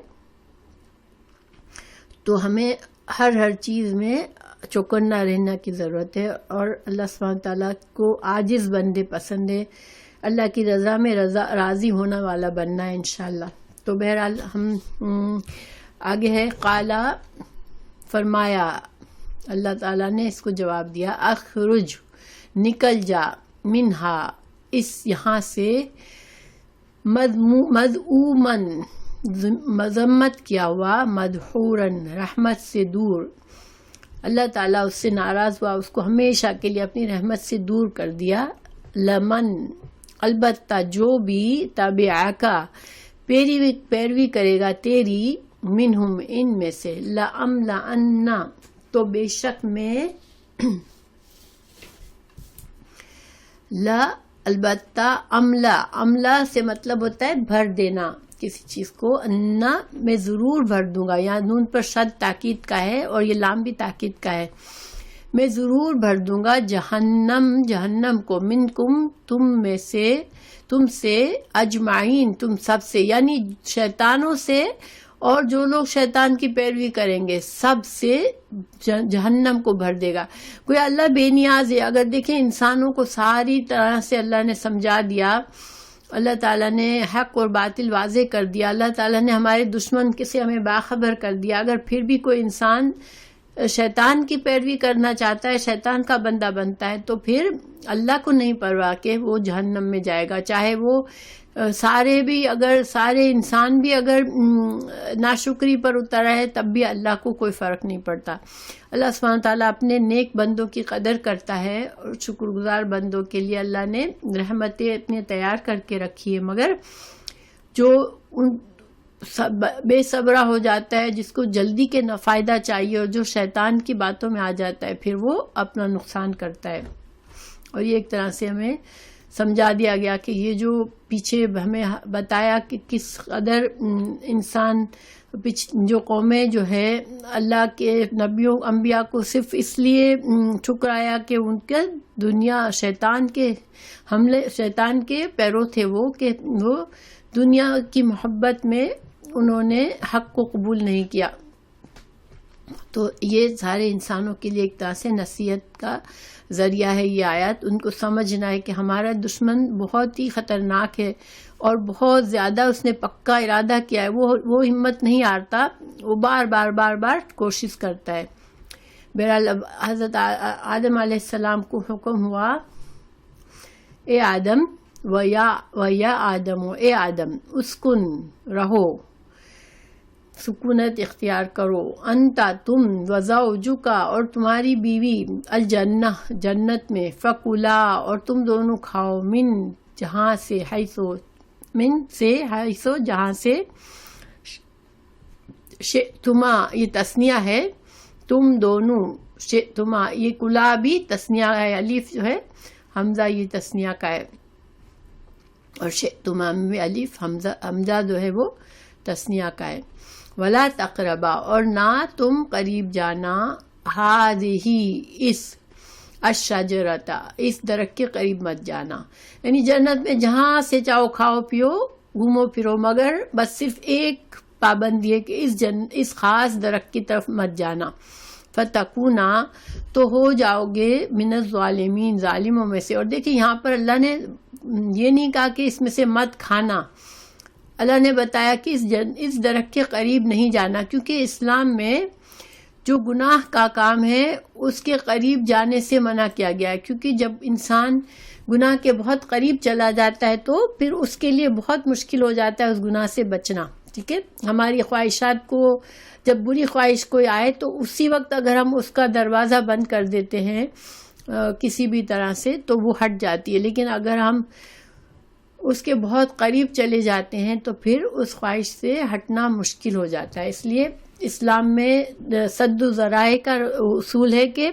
تو ہمیں ہر چیز میں چوکنا رہنا کی ضرورت ہے، اور اللہ سبحانہ تعالیٰ کو عاجز بندے پسند ہے، اللہ کی رضا میں راضی ہونے والا بننا ہے انشاءاللہ. تو بہرحال ہم آگے ہے، قالا فرمایا، اللہ تعالیٰ نے اس کو جواب دیا، اخرج نکل جا، منہا اس یہاں سے، مذعومن مذمت کیا ہوا، مدحورن رحمت سے دور، اللہ تعالیٰ اس سے ناراض ہوا، اس کو ہمیشہ کے لیے اپنی رحمت سے دور کر دیا. لمن البتہ جو بھی تبعکا پیروی کرے گا تیری، منہم ان میں سے، لأملأن تو بے شک میں، لا البتہ، عملہ سے مطلب ہوتا ہے بھر دینا کسی چیز کو، انا میں ضرور بھر دوں گا. یہاں نون پر شد تاکید کا ہے اور یہ لام بھی تاکید کا ہے. میں ضرور بھر دوں گا جہنم کو، منکم تم سے، اجمعین تم سب سے، یعنی شیطانوں سے اور جو لوگ شیطان کی پیروی کریں گے سب سے جہنم کو بھر دے گا. کوئی اللہ بے نیاز ہے. اگر دیکھیں انسانوں کو ساری طرح سے اللہ نے سمجھا دیا، اللہ تعالیٰ نے حق اور باطل واضح کر دیا، اللہ تعالیٰ نے ہمارے دشمن سے ہمیں باخبر کر دیا، اگر پھر بھی کوئی انسان شیطان کی پیروی کرنا چاہتا ہے، شیطان کا بندہ بنتا ہے، تو پھر اللہ کو نہیں پرواہ کہ وہ جہنم میں جائے گا. چاہے وہ سارے انسان بھی اگر ناشکری پر اتر ہے تب بھی اللہ کو کوئی فرق نہیں پڑتا. اللہ سبحانہ تعالیٰ اپنے نیک بندوں کی قدر کرتا ہے اور شکر گزار بندوں کے لیے اللہ نے رحمتیں اپنے تیار کر کے رکھی ہے. مگر جو بے صبرہ ہو جاتا ہے، جس کو جلدی کے فائدہ چاہیے اور جو شیطان کی باتوں میں آ جاتا ہے، پھر وہ اپنا نقصان کرتا ہے. اور یہ ایک طرح سے ہمیں سمجھا دیا گیا کہ یہ جو پیچھے ہمیں بتایا کہ کس قدر انسان جو قومیں جو ہے اللہ کے نبیوں انبیاء کو صرف اس لیے ٹھکرایا کہ ان کے دنیا شیطان کے پیرو تھے، وہ کہ وہ دنیا کی محبت میں انہوں نے حق کو قبول نہیں کیا. تو یہ سارے انسانوں کے لیے ایک طرح سے نصیحت کا ذریعہ ہے یہ آیت. ان کو سمجھنا ہے کہ ہمارا دشمن بہت ہی خطرناک ہے اور بہت زیادہ اس نے پکا ارادہ کیا ہے. وہ ہمت نہیں ہارتا، وہ بار کوشش کرتا ہے. بہرحال حضرت آدم علیہ السلام کو حکم ہوا، اے آدم ویا آدم، اے آدم اسکن رہو، سکونت اختیار کرو، انتا تم، وزوجکا اور تمہاری بیوی، الجنہ جنت میں، فکلا اور تم دونوں کھاؤ، من جہاں سے، حیثو جہاں سے، شئتما یہ تثنیہ ہے، تم دونوں، شئتما یہ کلا بھی تثنیہ ہے، الف جو ہے حمزہ یہ تثنیہ کا ہے، اور شئتما میں الف حمزہ جو ہے وہ تثنیہ کا ہے. ولا تقربا اور نہ تم قریب جانا، ہذہ اس، الشجرۃ اس درخت کے قریب مت جانا. یعنی جنت میں جہاں سے چاہو کھاؤ پیو گھومو پھرو، مگر بس صرف ایک پابندی ہے کہ اس خاص درخت کی طرف مت جانا. فتکونا تو ہو جاؤ گے، من الظالمین ظالموں میں سے. اور دیکھیں یہاں پر اللہ نے یہ نہیں کہا کہ اس میں سے مت کھانا، اللہ نے بتایا کہ اس درخت کے قریب نہیں جانا، کیونکہ اسلام میں جو گناہ کا کام ہے اس کے قریب جانے سے منع کیا گیا ہے. کیونکہ جب انسان گناہ کے بہت قریب چلا جاتا ہے تو پھر اس کے لیے بہت مشکل ہو جاتا ہے اس گناہ سے بچنا. ٹھیک ہے، ہماری خواہشات کو جب بری خواہش کوئی آئے تو اسی وقت اگر ہم اس کا دروازہ بند کر دیتے ہیں کسی بھی طرح سے تو وہ ہٹ جاتی ہے. لیکن اگر ہم اس کے بہت قریب چلے جاتے ہیں تو پھر اس خواہش سے ہٹنا مشکل ہو جاتا ہے. اس لیے اسلام میں سد ذرائع کا اصول ہے کہ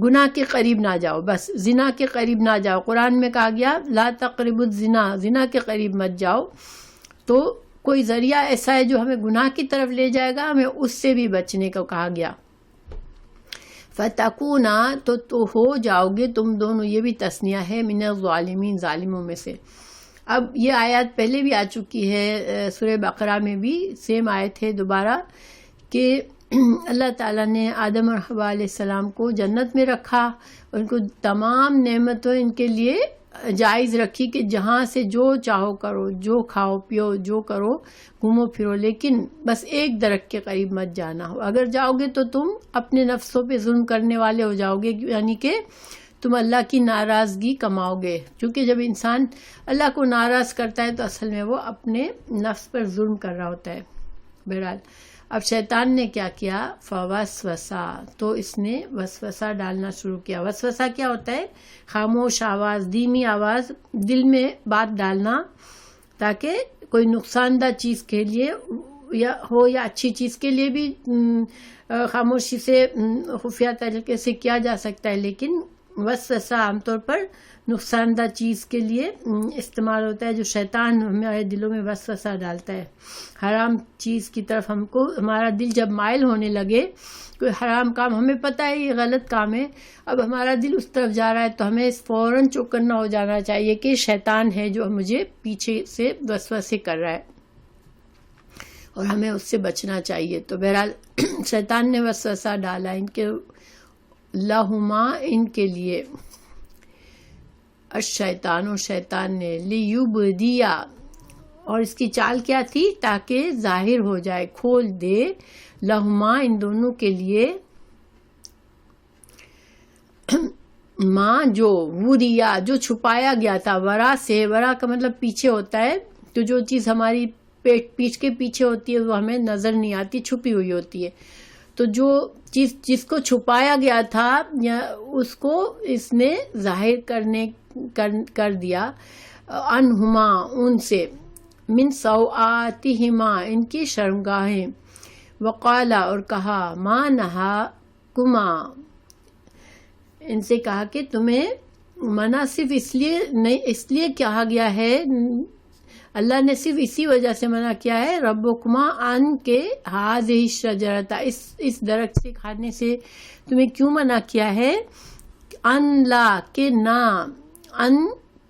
گناہ کے قریب نہ جاؤ، بس زنا کے قریب نہ جاؤ. قرآن میں کہا گیا لا تقربوا الزنا، زنا کے قریب مت جاؤ. تو کوئی ذریعہ ایسا ہے جو ہمیں گناہ کی طرف لے جائے گا، ہمیں اس سے بھی بچنے کو کہا گیا. فتکونا تو ہو جاؤ گے تم دونوں، یہ بھی تثنیہ ہے، من الظالمین ظالموں میں سے. اب یہ آیات پہلے بھی آ چکی ہے سورہ بقرہ میں بھی، سیم آیت ہے دوبارہ، کہ اللہ تعالیٰ نے آدم اور حوا علیہ السلام کو جنت میں رکھا، ان کو تمام نعمتوں ان کے لیے جائز رکھی کہ جہاں سے جو چاہو کرو، جو کھاؤ پیو، جو کرو گھومو پھرو، لیکن بس ایک درخت کے قریب مت جانا. اگر جاؤ گے تو تم اپنے نفسوں پہ ظلم کرنے والے ہو جاؤ گے، یعنی کہ تم اللہ کی ناراضگی کماؤ گے، کیونکہ جب انسان اللہ کو ناراض کرتا ہے تو اصل میں وہ اپنے نفس پر ظلم کر رہا ہوتا ہے۔ بہرحال اب شیطان نے کیا کیا، فوسوسہ، تو اس نے وسوسہ ڈالنا شروع کیا۔ وسوسہ کیا ہوتا ہے؟ خاموش آواز، دھیمی آواز، دل میں بات ڈالنا تاکہ کوئی نقصان دہ چیز کے لیے یا اچھی چیز کے لیے بھی خاموشی سے خفیہ طریقے سے کیا جا سکتا ہے، لیکن وسوسہ عام طور پر نقصان دہ چیز کے لیے استعمال ہوتا ہے، جو شیطان ہمارے دلوں میں وسوسہ ڈالتا ہے۔ حرام چیز کی طرف ہمارا دل جب مائل ہونے لگے، کوئی حرام کام ہمیں پتہ ہے یہ غلط کام ہے، اب ہمارا دل اس طرف جا رہا ہے تو ہمیں فوراً چوکنا ہو جانا چاہیے کہ شیطان ہے جو مجھے پیچھے سے وسوسے کر رہا ہے اور ہمیں اس سے بچنا چاہیے۔ تو بہرحال شیطان نے وسوسہ ڈالا ان کے لہما، ان کے لیے، الشیطان، و شیطان نے، لیبدیا، اور اس کی چال کیا تھی؟ تاکہ ظاہر ہو جائے، کھول دے، لہما، ان دونوں کے لیے، ماں جو وریا، جو چھپایا گیا تھا، ورا سے، ورا کا مطلب پیچھے ہوتا ہے، تو جو چیز ہماری پیٹ کے پیچھے ہوتی ہے وہ ہمیں نظر نہیں آتی، چھپی ہوئی ہوتی ہے، تو جو چیز جس کو چھپایا گیا تھا یا اس کو اس نے ظاہر کر دیا، انہما، ان سے، من سوآتہما، ان کی شرمگاہیں، وقالا، اور کہا، ما نہاکما، ان سے کہا کہ تمہیں منع صرف اس لیے کہا گیا ہے، اللہ نے صرف اسی وجہ سے منع کیا ہے، ربکما، ان کے ہذہ الشجرۃ، اس درخت سے کھانے سے تمہیں کیوں منع کیا ہے، ان لا، کہ نہ، ان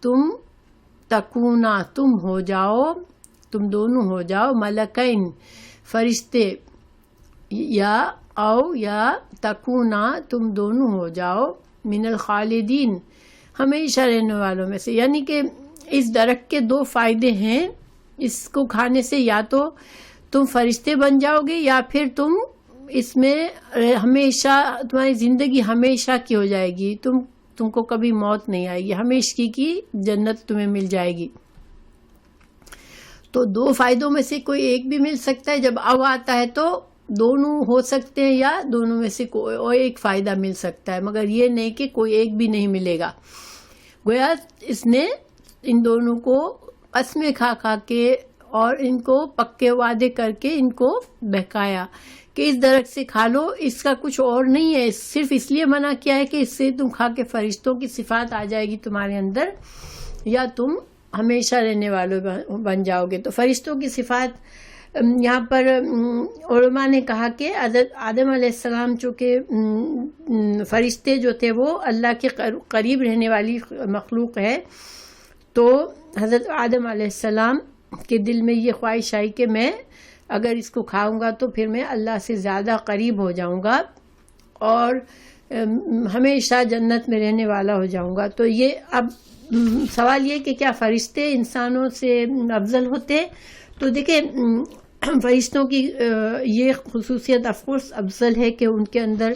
تم، تکونا، تم ہو جاؤ، تم دونوں ہو جاؤ، ملکین، فرشتے، یا تکونا، تم دونوں ہو جاؤ، من الخالدین، ہمیشہ رہنے والوں میں سے، یعنی کہ اس درخت کے دو فائدے ہیں، اس کو کھانے سے یا تو تم فرشتے بن جاؤ گے یا پھر تم اس میں ہمیشہ، تمہاری زندگی ہمیشہ کی ہو جائے گی، تم کو کبھی موت نہیں آئے گی، ہمیشہ کی جنت تمہیں مل جائے گی۔ تو دو فائدوں میں سے کوئی ایک بھی مل سکتا ہے، جب او آتا ہے تو دونوں ہو سکتے ہیں یا دونوں میں سے کوئی ایک فائدہ مل سکتا ہے، مگر یہ نہیں کہ کوئی ایک بھی نہیں ملے گا۔ گویا اس نے ان دونوں کو قسمیں کھا کے اور ان کو پکے وعدے کر کے ان کو بہکایا کہ اس درخت سے کھا لو، اس کا کچھ اور نہیں ہے، صرف اس لیے منع کیا ہے کہ اس سے تم کھا کے فرشتوں کی صفات آ جائے گی تمہارے اندر، یا تم ہمیشہ رہنے والوں بن جاؤ گے۔ تو فرشتوں کی صفات یہاں پر علماء نے کہا کہ حضرت آدم علیہ السلام چونکہ فرشتے جو تھے وہ اللہ کے قریب رہنے والی مخلوق ہے، تو حضرت آدم علیہ السلام کے دل میں یہ خواہش آئی کہ میں اگر اس کو کھاؤں گا تو پھر میں اللہ سے زیادہ قریب ہو جاؤں گا اور ہمیشہ جنت میں رہنے والا ہو جاؤں گا۔ تو یہ اب سوال یہ کہ کیا فرشتے انسانوں سے افضل ہوتے؟ تو دیکھیں فرشتوں کی یہ خصوصیت آف کورس افضل ہے کہ ان کے اندر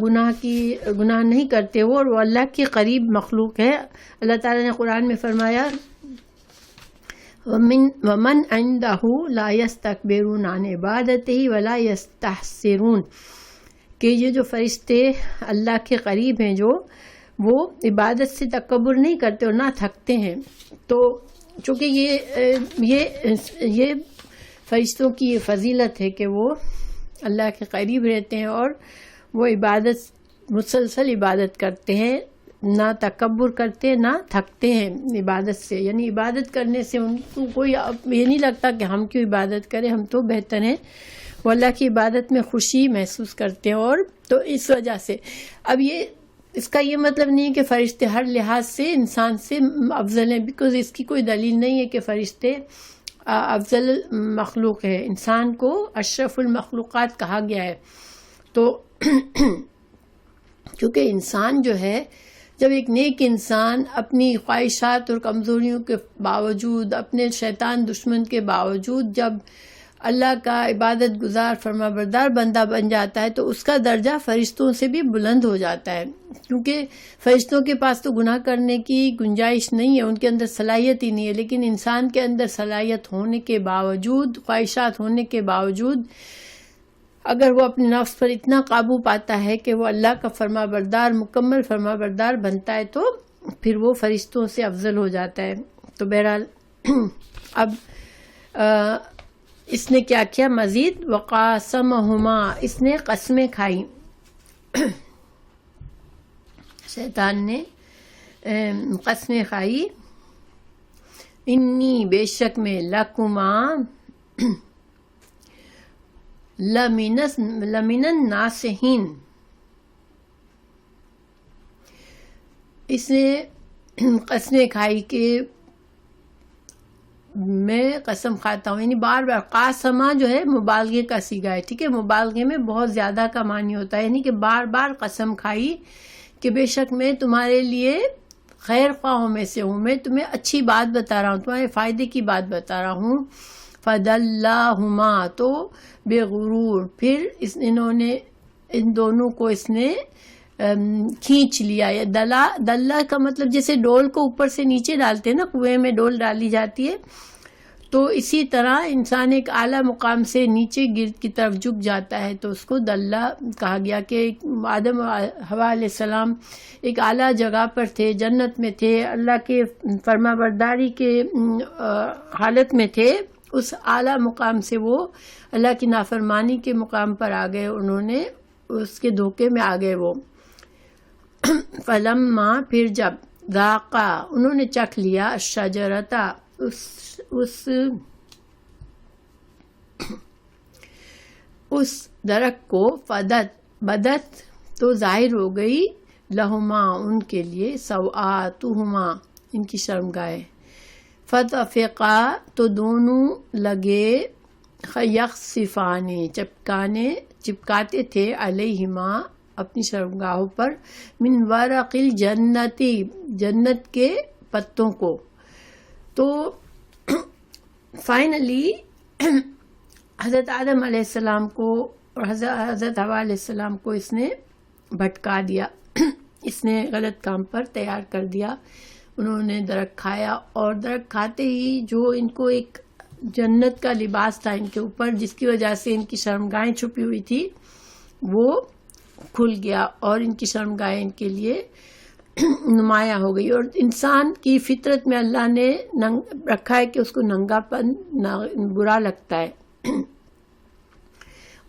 گناہ نہیں کرتے وہ، اور وہ اللہ کے قریب مخلوق ہے۔ اللہ تعالیٰ نے قرآن میں فرمایا وَمَنْ عِنْدَهُ لَا يَسْتَكْبِرُونَ عَنْ عِبَادَتِهِ وَلَا يَسْتَحْسِرُونَ، کہ یہ جو فرشتے اللہ کے قریب ہیں جو وہ عبادت سے تکبر نہیں کرتے اور نہ تھکتے ہیں۔ تو چونکہ یہ فرشتوں کی یہ فضیلت ہے کہ وہ اللہ کے قریب رہتے ہیں اور وہ مسلسل عبادت کرتے ہیں، نہ تکبر کرتے نہ تھکتے ہیں عبادت سے، یعنی عبادت کرنے سے ان کو کوئی یہ نہیں لگتا کہ ہم کیوں عبادت کریں، ہم تو بہتر ہیں، وہ اللہ کی عبادت میں خوشی محسوس کرتے ہیں۔ اور تو اس وجہ سے اب اس کا یہ مطلب نہیں ہے کہ فرشتے ہر لحاظ سے انسان سے افضل ہیں، بیکاز اس کی کوئی دلیل نہیں ہے کہ فرشتے افضل مخلوق ہے، انسان کو اشرف المخلوقات کہا گیا ہے۔ تو کیونکہ انسان جو ہے، جب ایک نیک انسان اپنی خواہشات اور کمزوریوں کے باوجود، اپنے شیطان دشمن کے باوجود جب اللہ کا عبادت گزار فرما بردار بندہ بن جاتا ہے تو اس کا درجہ فرشتوں سے بھی بلند ہو جاتا ہے، کیونکہ فرشتوں کے پاس تو گناہ کرنے کی گنجائش نہیں ہے، ان کے اندر صلاحیت ہی نہیں ہے، لیکن انسان کے اندر صلاحیت ہونے کے باوجود، خواہشات ہونے کے باوجود، اگر وہ اپنے نفس پر اتنا قابو پاتا ہے کہ وہ اللہ کا فرما بردار، مکمل فرما بردار بنتا ہے تو پھر وہ فرشتوں سے افضل ہو جاتا ہے۔ تو بہرحال اب اس نے کیا کیا مزید، وقاسمہما، اس نے قسمیں کھائی، شیطان نے قسمیں کھائی، انی، بے شک میں، لکما، لمن الناصحین، اس نے قسمیں کھائی کہ میں قسم کھاتا ہوں، یعنی بار بار، قاسمہ جو ہے مبالغے کا صیغہ ہے، ٹھیک ہے، مبالغے میں بہت زیادہ کا معنی ہوتا ہے، یعنی کہ بار بار قسم کھائی کہ بے شک میں تمہارے لیے خیر خواہوں میں سے ہوں، میں تمہیں اچھی بات بتا رہا ہوں، تمہارے فائدے کی بات بتا رہا ہوں۔ فدلاہما، تو بے غرور، پھر انہوں نے ان دونوں کو اس نے کھینچ لیا، یا دلہ کا مطلب جیسے ڈول کو اوپر سے نیچے ڈالتے ہیں نا، کنویں میں ڈول ڈالی جاتی ہے، تو اسی طرح انسان ایک اعلیٰ مقام سے نیچے گرد کی طرف جھک جاتا ہے تو اس کو دلہ کہا گیا، کہ آدم و حوا علیہ السلام ایک اعلیٰ جگہ پر تھے، جنت میں تھے، اللہ کے فرما برداری کے حالت میں تھے، اس اعلیٰ مقام سے وہ اللہ کی نافرمانی کے مقام پر آ گئے، انہوں نے اس کے دھوکے میں آ گئے وہ۔ فلما، پھر جب، ذاقا، انہوں نے چکھ لیا، الشجرتا، اس درخت کو، بدت، تو ظاہر ہو گئی، لہما، ان کے لیے، سوآتہما، ان کی شرمگاہیں، فطفقا، تو دونوں لگے، یخصفان، چپکاتے تھے، علیہما، اپنی شرمگاہوں پر، من ورق الجنتی، جنت کے پتوں کو۔ تو فائنلی حضرت آدم علیہ السلام کو اور حضرت حوا علیہ السلام کو اس نے بھٹکا دیا، اس نے غلط کام پر تیار کر دیا، انہوں نے درخت کھایا، اور درخت کھاتے ہی جو ان کو ایک جنت کا لباس تھا ان کے اوپر، جس کی وجہ سے ان کی شرمگاہیں چھپی ہوئی تھی، وہ کھل گیا، اور ان کی شرمگاہیں ان کے لیے نمایاں ہو گئی۔ اور انسان کی فطرت میں اللہ نے رکھا ہے کہ اس کو ننگا پن برا لگتا ہے،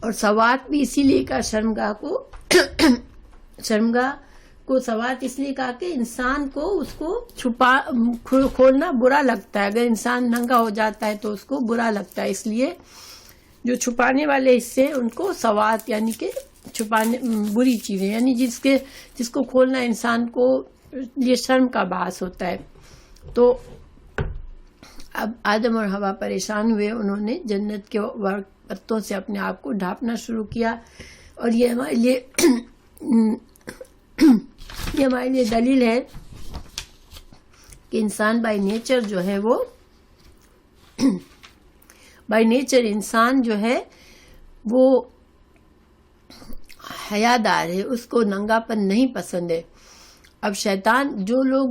اور سوات بھی اسی لیے کہا، شرمگاہ کو سوات اس لیے کہا کہ انسان کو اس کو کھولنا برا لگتا ہے، اگر انسان ننگا ہو جاتا ہے تو اس کو برا لگتا ہے، اس لیے جو چھپانے والے حصے ان کو سوات، یعنی کہ چھپانے بری چیزیں، یعنی جس کو کھولنا انسان کو یہ شرم کا باعث ہوتا ہے۔ تو اب آدم اور حوا پریشان ہوئے، انہوں نے جنت کے پتوں سے اپنے آپ کو ڈھانپنا شروع کیا، اور یہ ہمارے لیے دلیل ہے کہ انسان بائی نیچر جو ہے وہ انسان جو ہے وہ حیادار ہے، اس کو ننگا پن نہیں پسند ہے۔ اب شیطان، جو لوگ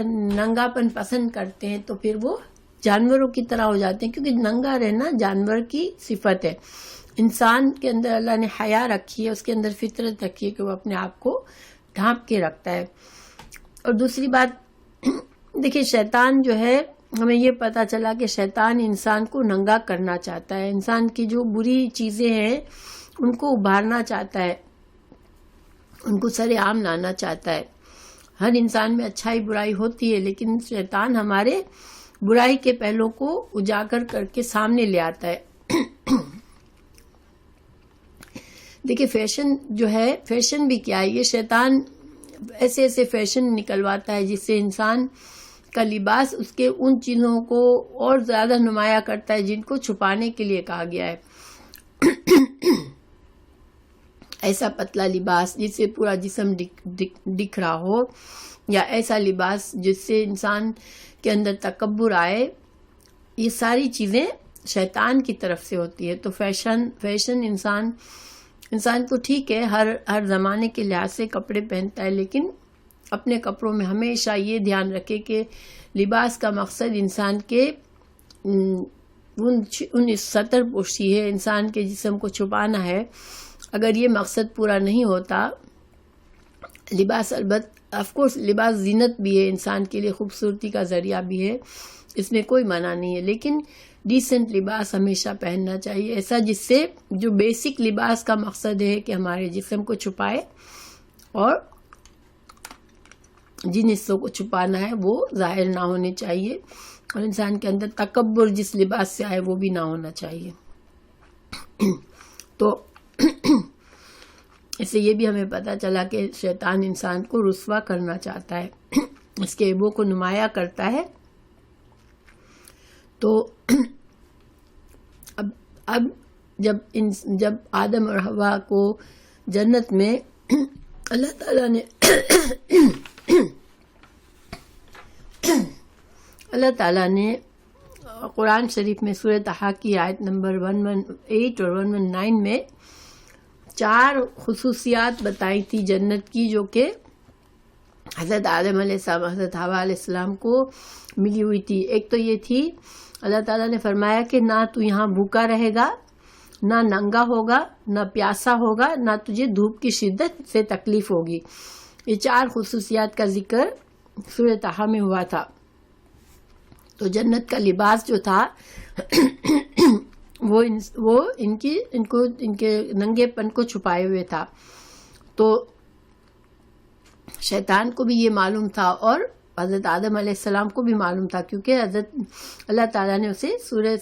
ننگا پن پسند کرتے ہیں تو پھر وہ جانوروں کی طرح ہو جاتے ہیں، کیونکہ ننگا رہنا جانور کی صفت ہے۔ انسان کے اندر اللہ نے حیا رکھی ہے، اس کے اندر فطرت رکھی ہے کہ وہ اپنے آپ کو ڈھانپ کے رکھتا ہے۔ اور دوسری بات دیکھیں، شیطان جو ہے، ہمیں یہ پتا چلا کہ شیطان انسان کو ننگا کرنا چاہتا ہے، انسان کی جو بری چیزیں ہیں ان کو ابھارنا چاہتا ہے، ان کو سر عام لانا چاہتا ہے۔ ہر انسان میں اچھائی برائی ہوتی ہے، لیکن شیطان ہمارے برائی کے پہلو کو اجاگر کر کے سامنے لے آتا ہے۔ دیکھیں فیشن جو ہے، فیشن بھی کیا ہے، یہ شیطان ایسے ایسے فیشن نکلواتا ہے جس سے انسان کا لباس اس کے ان چیزوں کو اور زیادہ نمایاں کرتا ہے جن کو چھپانے کے لیے کہا گیا ہے۔ ایسا پتلا لباس جس سے پورا جسم دکھ رہا ہو، یا ایسا لباس جس سے انسان کے اندر تکبر آئے، یہ ساری چیزیں شیطان کی طرف سے ہوتی ہے. تو فیشن انسان کو ٹھیک ہے ہر زمانے کے لحاظ سے کپڑے پہنتا ہے، لیکن اپنے کپڑوں میں ہمیشہ یہ دھیان رکھے کہ لباس کا مقصد انسان کے ان ستر پوشی ہے، انسان کے جسم کو چھپانا ہے. اگر یہ مقصد پورا نہیں ہوتا، لباس آف کورس لباس زینت بھی ہے، انسان کے لیے خوبصورتی کا ذریعہ بھی ہے، اس میں کوئی منع نہیں ہے، لیکن ڈیسنٹ لباس ہمیشہ پہننا چاہیے، ایسا جس سے جو بیسک لباس کا مقصد ہے کہ ہمارے جسم کو چھپائے اور جن حصوں کو چھپانا ہے وہ ظاہر نہ ہونے چاہیے، اور انسان کے اندر تکبر جس لباس سے آئے وہ بھی نہ ہونا چاہیے. تو اس سے یہ بھی ہمیں پتہ چلا کہ شیطان انسان کو رسوا کرنا چاہتا ہے، اس کے عیبوں کو نمایاں کرتا ہے. تو اب جب آدم اور حوا کو جنت میں اللہ تعالیٰ نے قرآن شریف میں سورہ طٰہٰ کی آیت نمبر 118 اور 119 میں 4 خصوصیات بتائی تھی جنت کی، جو کہ حضرت آدم علیہ السلام حضرت حوا علیہ السلام کو ملی ہوئی تھی. ایک تو یہ تھی، اللہ تعالیٰ نے فرمایا کہ نہ تو یہاں بھوکا رہے گا، نہ ننگا ہوگا، نہ پیاسا ہوگا، نہ تجھے دھوپ کی شدت سے تکلیف ہوگی. یہ 4 خصوصیات کا ذکر سورہ طٰہٰ میں ہوا تھا. تو جنت کا لباس جو تھا وہ ان کے ننگے پن کو چھپائے ہوئے تھا. تو شیطان کو بھی یہ معلوم تھا اور حضرت آدم علیہ السلام کو بھی معلوم تھا، کیونکہ حضرت اللہ تعالیٰ نے اسے سورہ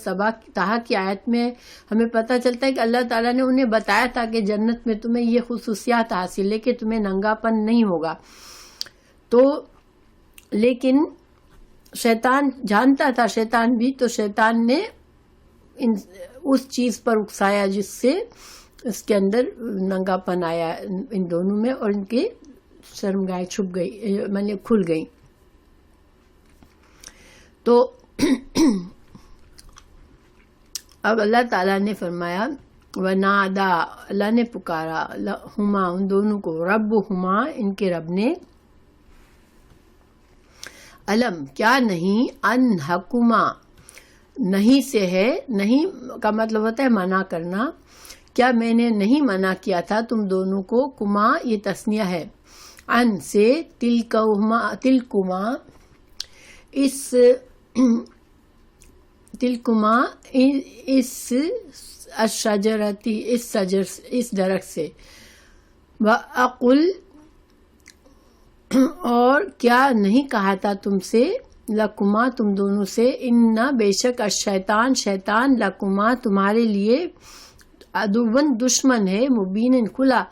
طٰہٰ کی آیت میں ہمیں پتہ چلتا ہے کہ اللہ تعالیٰ نے انہیں بتایا تھا کہ جنت میں تمہیں یہ خصوصیات حاصل ہے کہ تمہیں ننگا پن نہیں ہوگا. تو لیکن شیطان جانتا تھا، شیطان بھی، تو شیطان نے اس چیز پر اکسایا جس سے اس کے اندر ننگا پن آیا ان دونوں میں، اور ان کی شرمگاہیں چھپ گئی، مطلب کھل گئی. تو اب اللہ تعالیٰ نے فرمایا وَنَادَا، اللہ نے پکارا ہما ان دونوں کو، ربہما ان کے رب نے، علم کیا نہیں، انہکما نہیں سے ہے، نہیں کا مطلب ہوتا ہے منع کرنا، کیا میں نے نہیں منع کیا تھا تم دونوں کو، کما یہ تثنیہ ہے، ان سے تلکما اس الشجرتی اس درخت سے، وَأَقُلْ اور کیا نہیں کہا تھا تم سے، لکما تم دونوں سے، ان بے شک شیطان لکما تمہارے لیے عدوً دشمن ہے، مبین کھلا.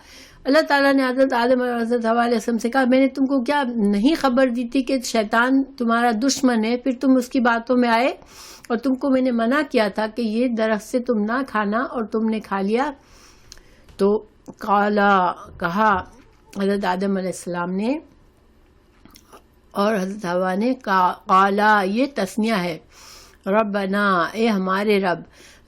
اللہ تعالیٰ نے حضرت آدم اور حضرت حوا علیہ السلام سے کہا میں نے تم کو کیا نہیں خبر دی تھی کہ شیطان تمہارا دشمن ہے، پھر تم اس کی باتوں میں آئے اور تم کو میں نے منع کیا تھا کہ یہ درخت سے تم نہ کھانا، اور تم نے کھا لیا. تو کہا حضرت آدم علیہ السلام نے اور حضرت حوا نے، قالا یہ تثنیہ ہے، ربنا اے ہمارے رب،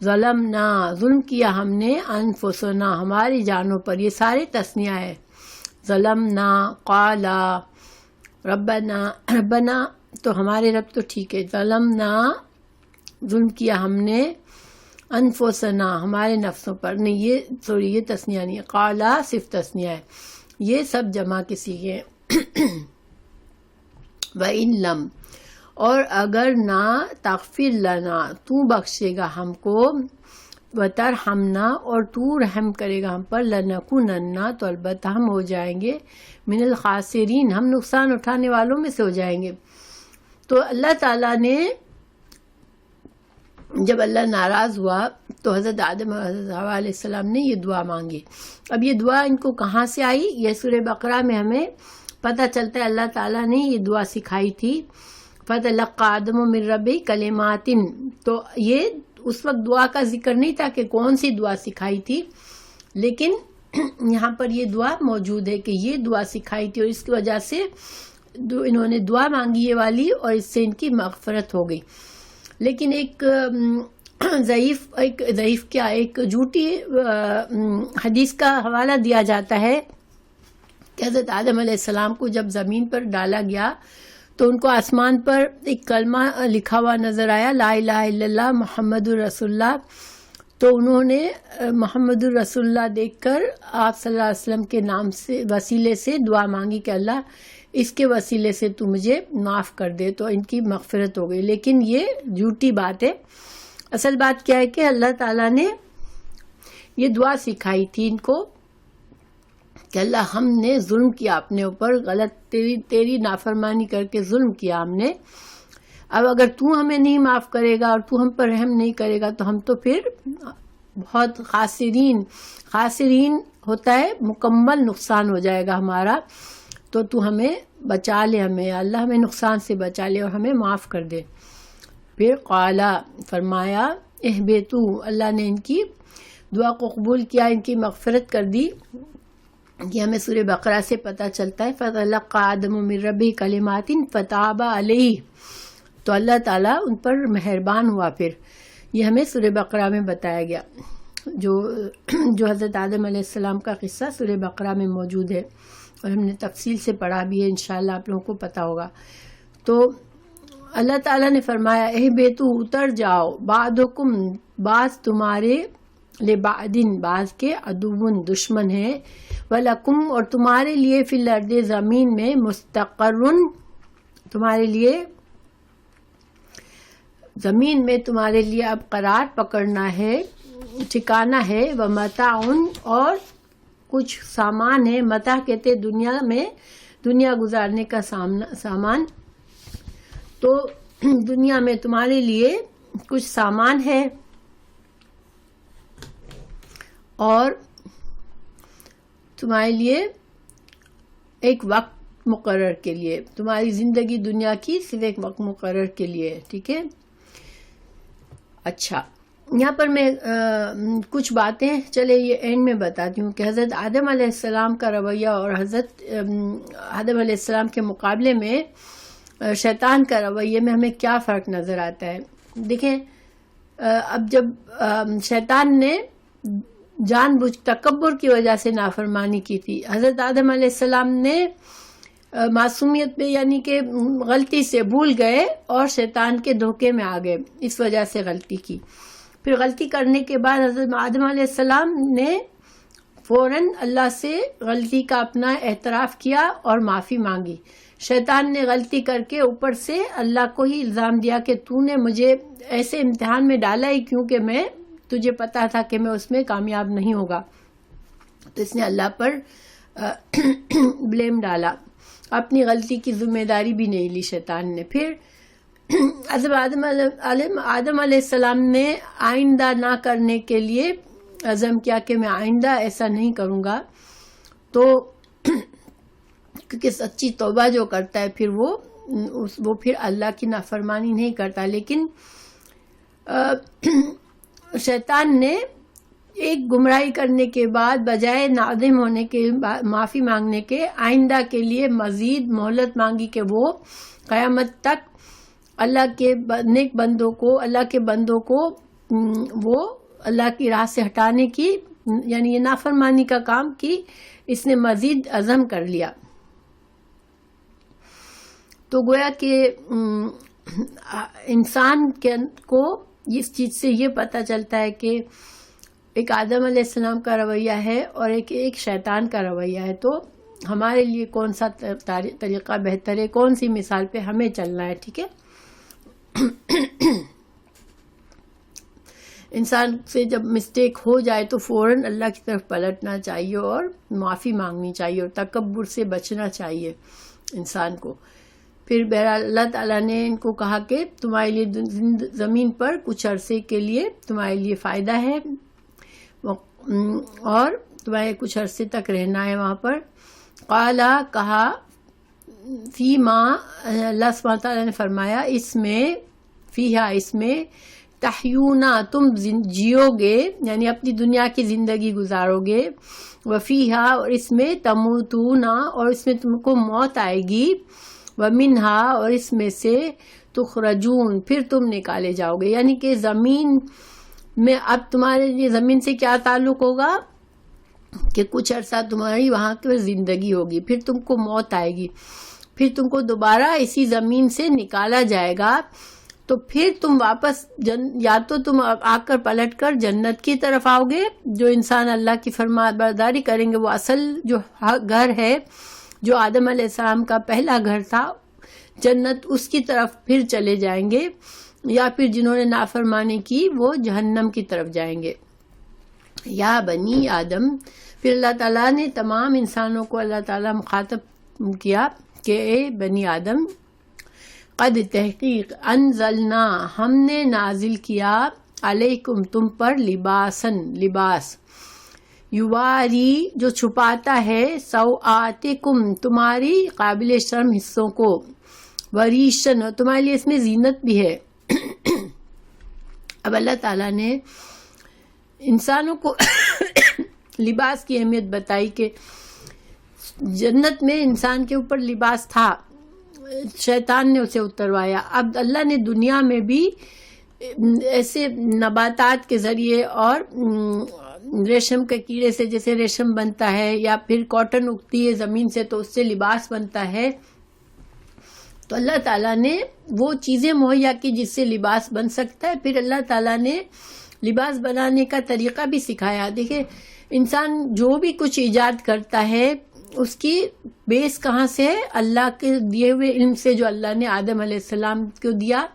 ظلمنا ظلم کیا ہم نے، انفسنا ہماری جانوں پر، یہ سارے تثنیہ ہے، ظلمنا، قالا، ربنا تو ہمارے رب تو ٹھیک ہے، ظلمنا ظلم کیا ہم نے، انفسنا ہمارے نفسوں پر، نہیں یہ تثنیہ نہیں ہے، قالا صرف تثنیہ ہے، یہ سب جمع کے صیغے ہیں. وَإِن لَمْ اور اگر نہ تغفر لنا تو بخشے گا ہم کو، وترحمنا اور تو رحم کرے گا ہم پر، لنکوننا تو البتہ ہم ہو جائیں گے، من الخاسرین ہم نقصان اٹھانے والوں میں سے ہو جائیں گے. تو اللہ تعالیٰ نے جب اللہ ناراض ہوا تو حضرت آدم اور حضرت حوا علیہ السلام نے یہ دعا مانگی. اب یہ دعا ان کو کہاں سے آئی؟ یہ سورہ بقرہ میں ہمیں پتہ چلتا ہے اللہ تعالیٰ نے یہ دعا سکھائی تھی، فَتَلَقَّىٰ آدَمُ مِن رَّبِّهِ كَلِمَاتٍ. تو یہ اس وقت دعا کا ذکر نہیں تھا کہ کون سی دعا سکھائی تھی، لیکن یہاں پر یہ دعا موجود ہے کہ یہ دعا سکھائی تھی، اور اس کی وجہ سے انہوں نے دعا مانگی یہ والی، اور اس سے ان کی مغفرت ہو گئی. لیکن ایک ایک جھوٹی حدیث کا حوالہ دیا جاتا ہے کہ حضرت آدم علیہ السلام کو جب زمین پر ڈالا گیا تو ان کو آسمان پر ایک کلمہ لکھا ہوا نظر آیا، لا الہ الا اللہ محمد الرسول اللہ. تو انہوں نے محمد الرسول اللہ دیکھ کر آپ صلی اللہ علیہ وسلم کے نام سے وسیلے سے دعا مانگی کہ اللہ اس کے وسیلے سے تو مجھے معاف کر دے، تو ان کی مغفرت ہو گئی. لیکن یہ جھوٹی بات ہے. اصل بات کیا ہے کہ اللہ تعالیٰ نے یہ دعا سکھائی تھی ان کو کہ اللہ ہم نے ظلم کیا اپنے اوپر، غلط تیری نافرمانی کر کے ظلم کیا ہم نے. اب اگر تو ہمیں نہیں معاف کرے گا اور تو ہم پر رحم نہیں کرے گا تو ہم تو پھر بہت خاسرین ہوتا ہے، مکمل نقصان ہو جائے گا ہمارا. تو ہمیں بچا لے، ہمیں اللہ ہمیں نقصان سے بچا لے اور ہمیں معاف کر دے. پھر قالا فرمایا اہبتو، اللہ نے ان کی دعا کو قبول کیا، ان کی مغفرت کر دی. یہ ہمیں سورہ بقرہ سے پتہ چلتا ہے فَتَلَقَّىٰ آدَمُ مِن رَّبِّهِ كَلِمَاتٍ فَتَابَ عَلَيْهِ، تو اللہ تعالیٰ ان پر مہربان ہوا. پھر یہ ہمیں سورہ بقرہ میں بتایا گیا، جو حضرت آدم علیہ السلام کا قصہ سورہ بقرہ میں موجود ہے اور ہم نے تفصیل سے پڑھا بھی ہے، انشاءاللہ آپ لوگوں کو پتہ ہوگا. تو اللہ تعالیٰ نے فرمایا اہبتو، اتر جاؤ، بعضکم، بعض تمہارے، لبعض، بعض کے، عدوٌ، دشمن ہے، ولکم، اور تمہارے لیے، فی الارض، زمین میں، مستقرٌ، تمہارے لیے زمین میں تمہارے لیے اب قرار پکڑنا ہے، ٹھکانہ ہے، ومتاع، اور کچھ سامان ہے. متاع کہتے دنیا میں دنیا گزارنے کا سامان. تو دنیا میں تمہارے لیے کچھ سامان ہے اور تمہارے لیے ایک وقت مقرر کے لیے، تمہاری زندگی دنیا کی صرف ایک وقت مقرر کے لیے. ٹھیک ہے. اچھا، یہاں پر میں کچھ باتیں چلے یہ اینڈ میں بتاتی ہوں کہ حضرت آدم علیہ السلام کا رویہ اور حضرت آدم علیہ السلام کے مقابلے میں شیطان کا رویے میں ہمیں کیا فرق نظر آتا ہے. دیکھیں، اب جب شیطان نے جان بوجھ تکبر کی وجہ سے نافرمانی کی تھی، حضرت آدم علیہ السلام نے معصومیت پہ یعنی کہ غلطی سے بھول گئے اور شیطان کے دھوکے میں آ گئے، اس وجہ سے غلطی کی. پھر غلطی کرنے کے بعد حضرت آدم علیہ السلام نے فوراً اللہ سے غلطی کا اپنا اعتراف کیا اور معافی مانگی. شیطان نے غلطی کر کے اوپر سے اللہ کو ہی الزام دیا کہ تو نے مجھے ایسے امتحان میں ڈالا ہی کیوں کہ میں تجھے پتا تھا کہ میں اس میں کامیاب نہیں ہوگا. تو اس نے اللہ پر بلیم ڈالا، اپنی غلطی کی ذمہ داری بھی نہیں لی شیطان نے. پھر آدم علیہ السلام نے آئندہ نہ کرنے کے لیے عزم کیا کہ میں آئندہ ایسا نہیں کروں گا. تو کیونکہ سچی توبہ جو کرتا ہے پھر وہ پھر اللہ کی نافرمانی نہیں کرتا. لیکن شیطان نے ایک گمراہی کرنے کے بعد بجائے نادم ہونے کے، معافی مانگنے کے، آئندہ کے لیے مزید مہلت مانگی کہ وہ قیامت تک اللہ کے نیک بندوں کو، اللہ کے بندوں کو وہ اللہ کی راہ سے ہٹانے کی، یعنی یہ نافرمانی کا کام کی اس نے مزید عزم کر لیا. تو گویا کہ انسان کو اس چیز سے یہ پتہ چلتا ہے کہ ایک آدم علیہ السلام کا رویہ ہے اور ایک شیطان کا رویہ ہے. تو ہمارے لیے کون سا طریقہ بہتر ہے، کون سی مثال پہ ہمیں چلنا ہے. ٹھیک ہے. انسان سے جب مسٹیک ہو جائے تو فوراً اللہ کی طرف پلٹنا چاہیے اور معافی مانگنی چاہیے اور تکبر سے بچنا چاہیے انسان کو. پھر بہرحال اللہ تعالیٰ نے ان کو کہا کہ تمہارے لیے زمین پر کچھ عرصے کے لیے تمہارے لیے فائدہ ہے اور تمہیں کچھ عرصے تک رہنا ہے وہاں پر. قالا، کہا، فی ما، اللہ سبحانہ تعالیٰ نے فرمایا اس میں، فیہا، اس میں، تحیونا، تم جیو گے یعنی اپنی دنیا کی زندگی گزارو گے، وفیہا، اور اس میں، تموتونا، اور اس میں تم کو موت آئے گی، ومنہا، اور اس میں سے، تخرجون، پھر تم نکالے جاؤ گے. یعنی کہ زمین میں اب تمہارے لیے زمین سے کیا تعلق ہوگا کہ کچھ عرصہ تمہاری وہاں کی زندگی ہوگی، پھر تم کو موت آئے گی، پھر تم کو دوبارہ اسی زمین سے نکالا جائے گا، تو پھر تم واپس یا تو تم آ کر پلٹ کر جنت کی طرف آؤ گے، جو انسان اللہ کی فرما برداری کریں گے وہ اصل جو گھر ہے، جو آدم علیہ السلام کا پہلا گھر تھا جنت، اس کی طرف پھر چلے جائیں گے، یا پھر جنہوں نے نافرمانی کی وہ جہنم کی طرف جائیں گے۔ یا بنی آدم، پھر اللہ تعالیٰ نے تمام انسانوں کو اللہ تعالیٰ مخاطب کیا کہ اے بنی آدم، قد تحقیق انزلنا، ہم نے نازل کیا، علیکم تم پر، لباسن لباس، یواری جو چھپاتا ہے، سوآتکم تمہاری قابل شرم حصوں کو، وریشن تمہارے لیے اس میں زینت بھی ہے۔ اب اللہ تعالیٰ نے انسانوں کو لباس کی اہمیت بتائی کہ جنت میں انسان کے اوپر لباس تھا، شیطان نے اسے اتروایا۔ اب اللہ نے دنیا میں بھی ایسے نباتات کے ذریعے اور ریشم کے کیڑے سے جیسے ریشم بنتا ہے، یا پھر کاٹن اگتی ہے زمین سے تو اس سے لباس بنتا ہے، تو اللہ تعالیٰ نے وہ چیزیں مہیا کی جس سے لباس بن سکتا ہے۔ پھر اللہ تعالیٰ نے لباس بنانے کا طریقہ بھی سکھایا۔ دیکھیں انسان جو بھی کچھ ایجاد کرتا ہے اس کی بیس کہاں سے ہے؟ اللہ کے دیے ہوئے علم سے، جو اللہ نے آدم علیہ السلام کو دیا،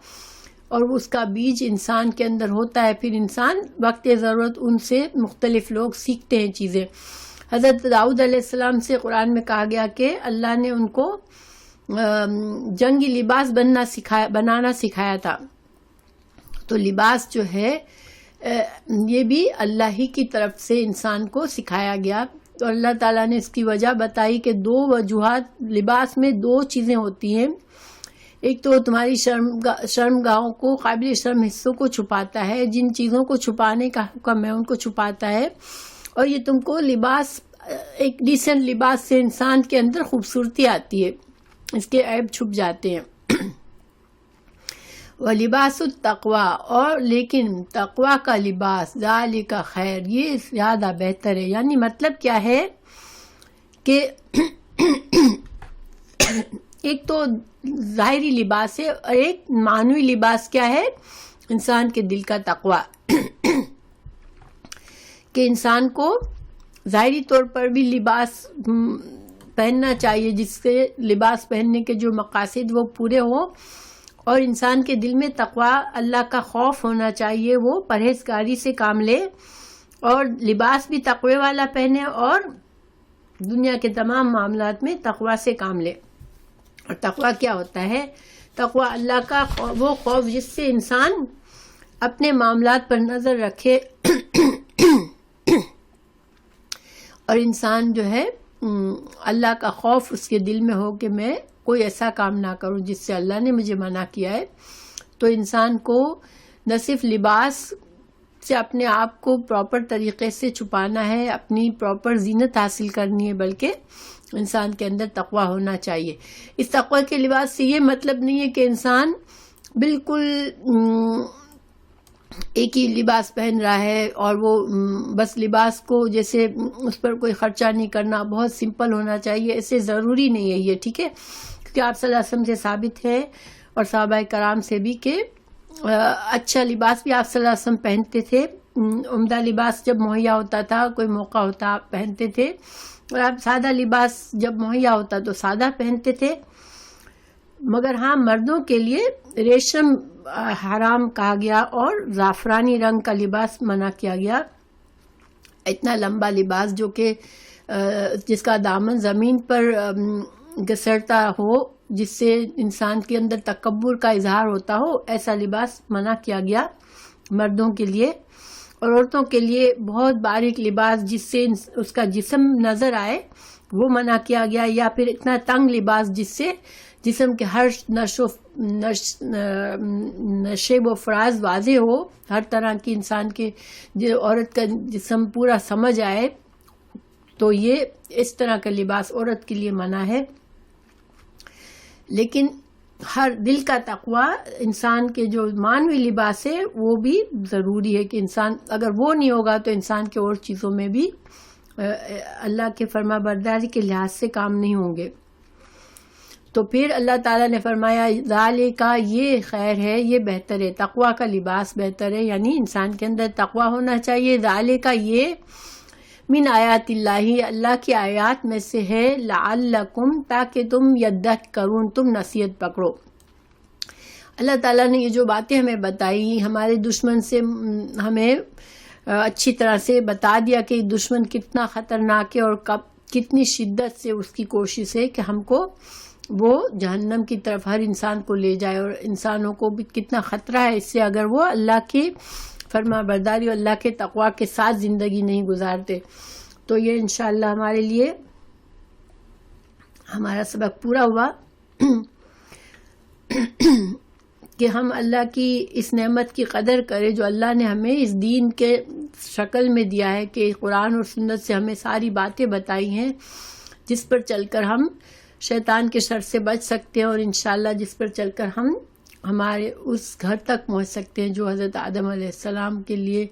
اور اس کا بیج انسان کے اندر ہوتا ہے، پھر انسان وقت ضرورت ان سے مختلف لوگ سیکھتے ہیں چیزیں۔ حضرت داؤد علیہ السلام سے قرآن میں کہا گیا کہ اللہ نے ان کو جنگی لباس بنانا سکھایا تھا۔ تو لباس جو ہے یہ بھی اللہ ہی کی طرف سے انسان کو سکھایا گیا۔ تو اللہ تعالیٰ نے اس کی وجہ بتائی کہ دو وجوہات لباس میں دو چیزیں ہوتی ہیں، ایک تو تمہاری شرمگاہوں کو، قابل شرم حصوں کو چھپاتا ہے، جن چیزوں کو چھپانے کا حکم ہے ان کو چھپاتا ہے، اور یہ تم کو لباس، ایک ڈیسنٹ لباس سے انسان کے اندر خوبصورتی آتی ہے، اس کے عیب چھپ جاتے ہیں۔ وَلِبَاسُ التَّقْوَىٰ، اور لیکن تقویٰ کا لباس، ذَلِكَ خیر، یہ زیادہ بہتر ہے۔ یعنی مطلب کیا ہے کہ ایک تو ظاہری لباس ہے، اور ایک معنوی لباس کیا ہے؟ انسان کے دل کا تقویٰ، کہ انسان کو ظاہری طور پر بھی لباس پہننا چاہیے جس سے لباس پہننے کے جو مقاصد وہ پورے ہوں، اور انسان کے دل میں تقویٰ، اللہ کا خوف ہونا چاہیے، وہ پرہیزگاری سے کام لے، اور لباس بھی تقوی والا پہنے، اور دنیا کے تمام معاملات میں تقویٰ سے کام لے۔ اور تقویٰ کیا ہوتا ہے؟ تقویٰ اللہ کا وہ خوف جس سے انسان اپنے معاملات پر نظر رکھے، اور انسان جو ہے اللہ کا خوف اس کے دل میں ہو کہ میں کوئی ایسا کام نہ کروں جس سے اللہ نے مجھے منع کیا ہے۔ تو انسان کو نہ صرف لباس سے اپنے آپ کو پراپر طریقے سے چھپانا ہے، اپنی پراپر زینت حاصل کرنی ہے، بلکہ انسان کے اندر تقویٰ ہونا چاہیے۔ اس تقویٰ کے لباس سے یہ مطلب نہیں ہے کہ انسان بالکل ایک ہی لباس پہن رہا ہے، اور وہ بس لباس کو جیسے اس پر کوئی خرچہ نہیں کرنا، بہت سمپل ہونا چاہیے، ایسے ضروری نہیں ہے یہ، ٹھیک ہے؟ کیونکہ آپ صلی اللہ علیہ وسلم سے ثابت ہے، اور صحابہ کرام سے بھی، کہ اچھا لباس بھی آپ صلی اللہ علیہ وسلم پہنتے تھے، عمدہ لباس جب مہیا ہوتا تھا، کوئی موقع ہوتا آپ پہنتے تھے، اور آپ سادہ لباس جب مہیا ہوتا تو سادہ پہنتے تھے۔ مگر ہاں، مردوں کے لیے ریشم حرام کہا گیا، اور زعفرانی رنگ کا لباس منع کیا گیا۔ اتنا لمبا لباس جو کہ جس کا دامن زمین پر گسرتا ہو، جس سے انسان کے اندر تکبر کا اظہار ہوتا ہو، ایسا لباس منع کیا گیا مردوں کے لیے۔ اور عورتوں کے لیے بہت باریک لباس جس سے اس کا جسم نظر آئے، وہ منع کیا گیا، یا پھر اتنا تنگ لباس جس سے جسم کے ہر نشیب و فراز واضح ہو، ہر طرح کی انسان کے عورت کا جسم پورا سمجھ آئے، تو یہ اس طرح کا لباس عورت کے لیے منع ہے۔ لیکن ہر دل کا تقوی انسان کے جو معنوی لباس ہے وہ بھی ضروری ہے کہ انسان اگر وہ نہیں ہوگا تو انسان کے اور چیزوں میں بھی اللہ کے فرما برداری کے لحاظ سے کام نہیں ہوں گے. تو پھر اللہ تعالیٰ نے فرمایا ذالک یہ خیر ہے، یہ بہتر ہے، تقوی کا لباس بہتر ہے، یعنی انسان کے اندر تقوی ہونا چاہیے. ذالک یہ من آیات اللہ کی آیات میں سے ہے، لعلکم تاکہ تم یذکرون تم نصیحت پکڑو. اللہ تعالیٰ نے یہ جو باتیں ہمیں بتائی، ہمارے دشمن سے ہمیں اچھی طرح سے بتا دیا کہ دشمن کتنا خطرناک ہے اور کتنی شدت سے اس کی کوشش ہے کہ ہم کو وہ جہنم کی طرف ہر انسان کو لے جائے، اور انسانوں کو بھی کتنا خطرہ ہے اس سے اگر وہ اللہ کی فرما برداری اور اللہ کے تقوی کے ساتھ زندگی نہیں گزارتے. تو یہ انشاءاللہ ہمارے لیے ہمارا سبق پورا ہوا کہ ہم اللہ کی اس نعمت کی قدر کریں جو اللہ نے ہمیں اس دین کے شکل میں دیا ہے، کہ قرآن اور سنت سے ہمیں ساری باتیں بتائی ہیں جس پر چل کر ہم شیطان کے شر سے بچ سکتے ہیں، اور انشاءاللہ جس پر چل کر ہم ہمارے اس گھر تک پہنچ سکتے ہیں جو حضرت آدم علیہ السلام کے لیے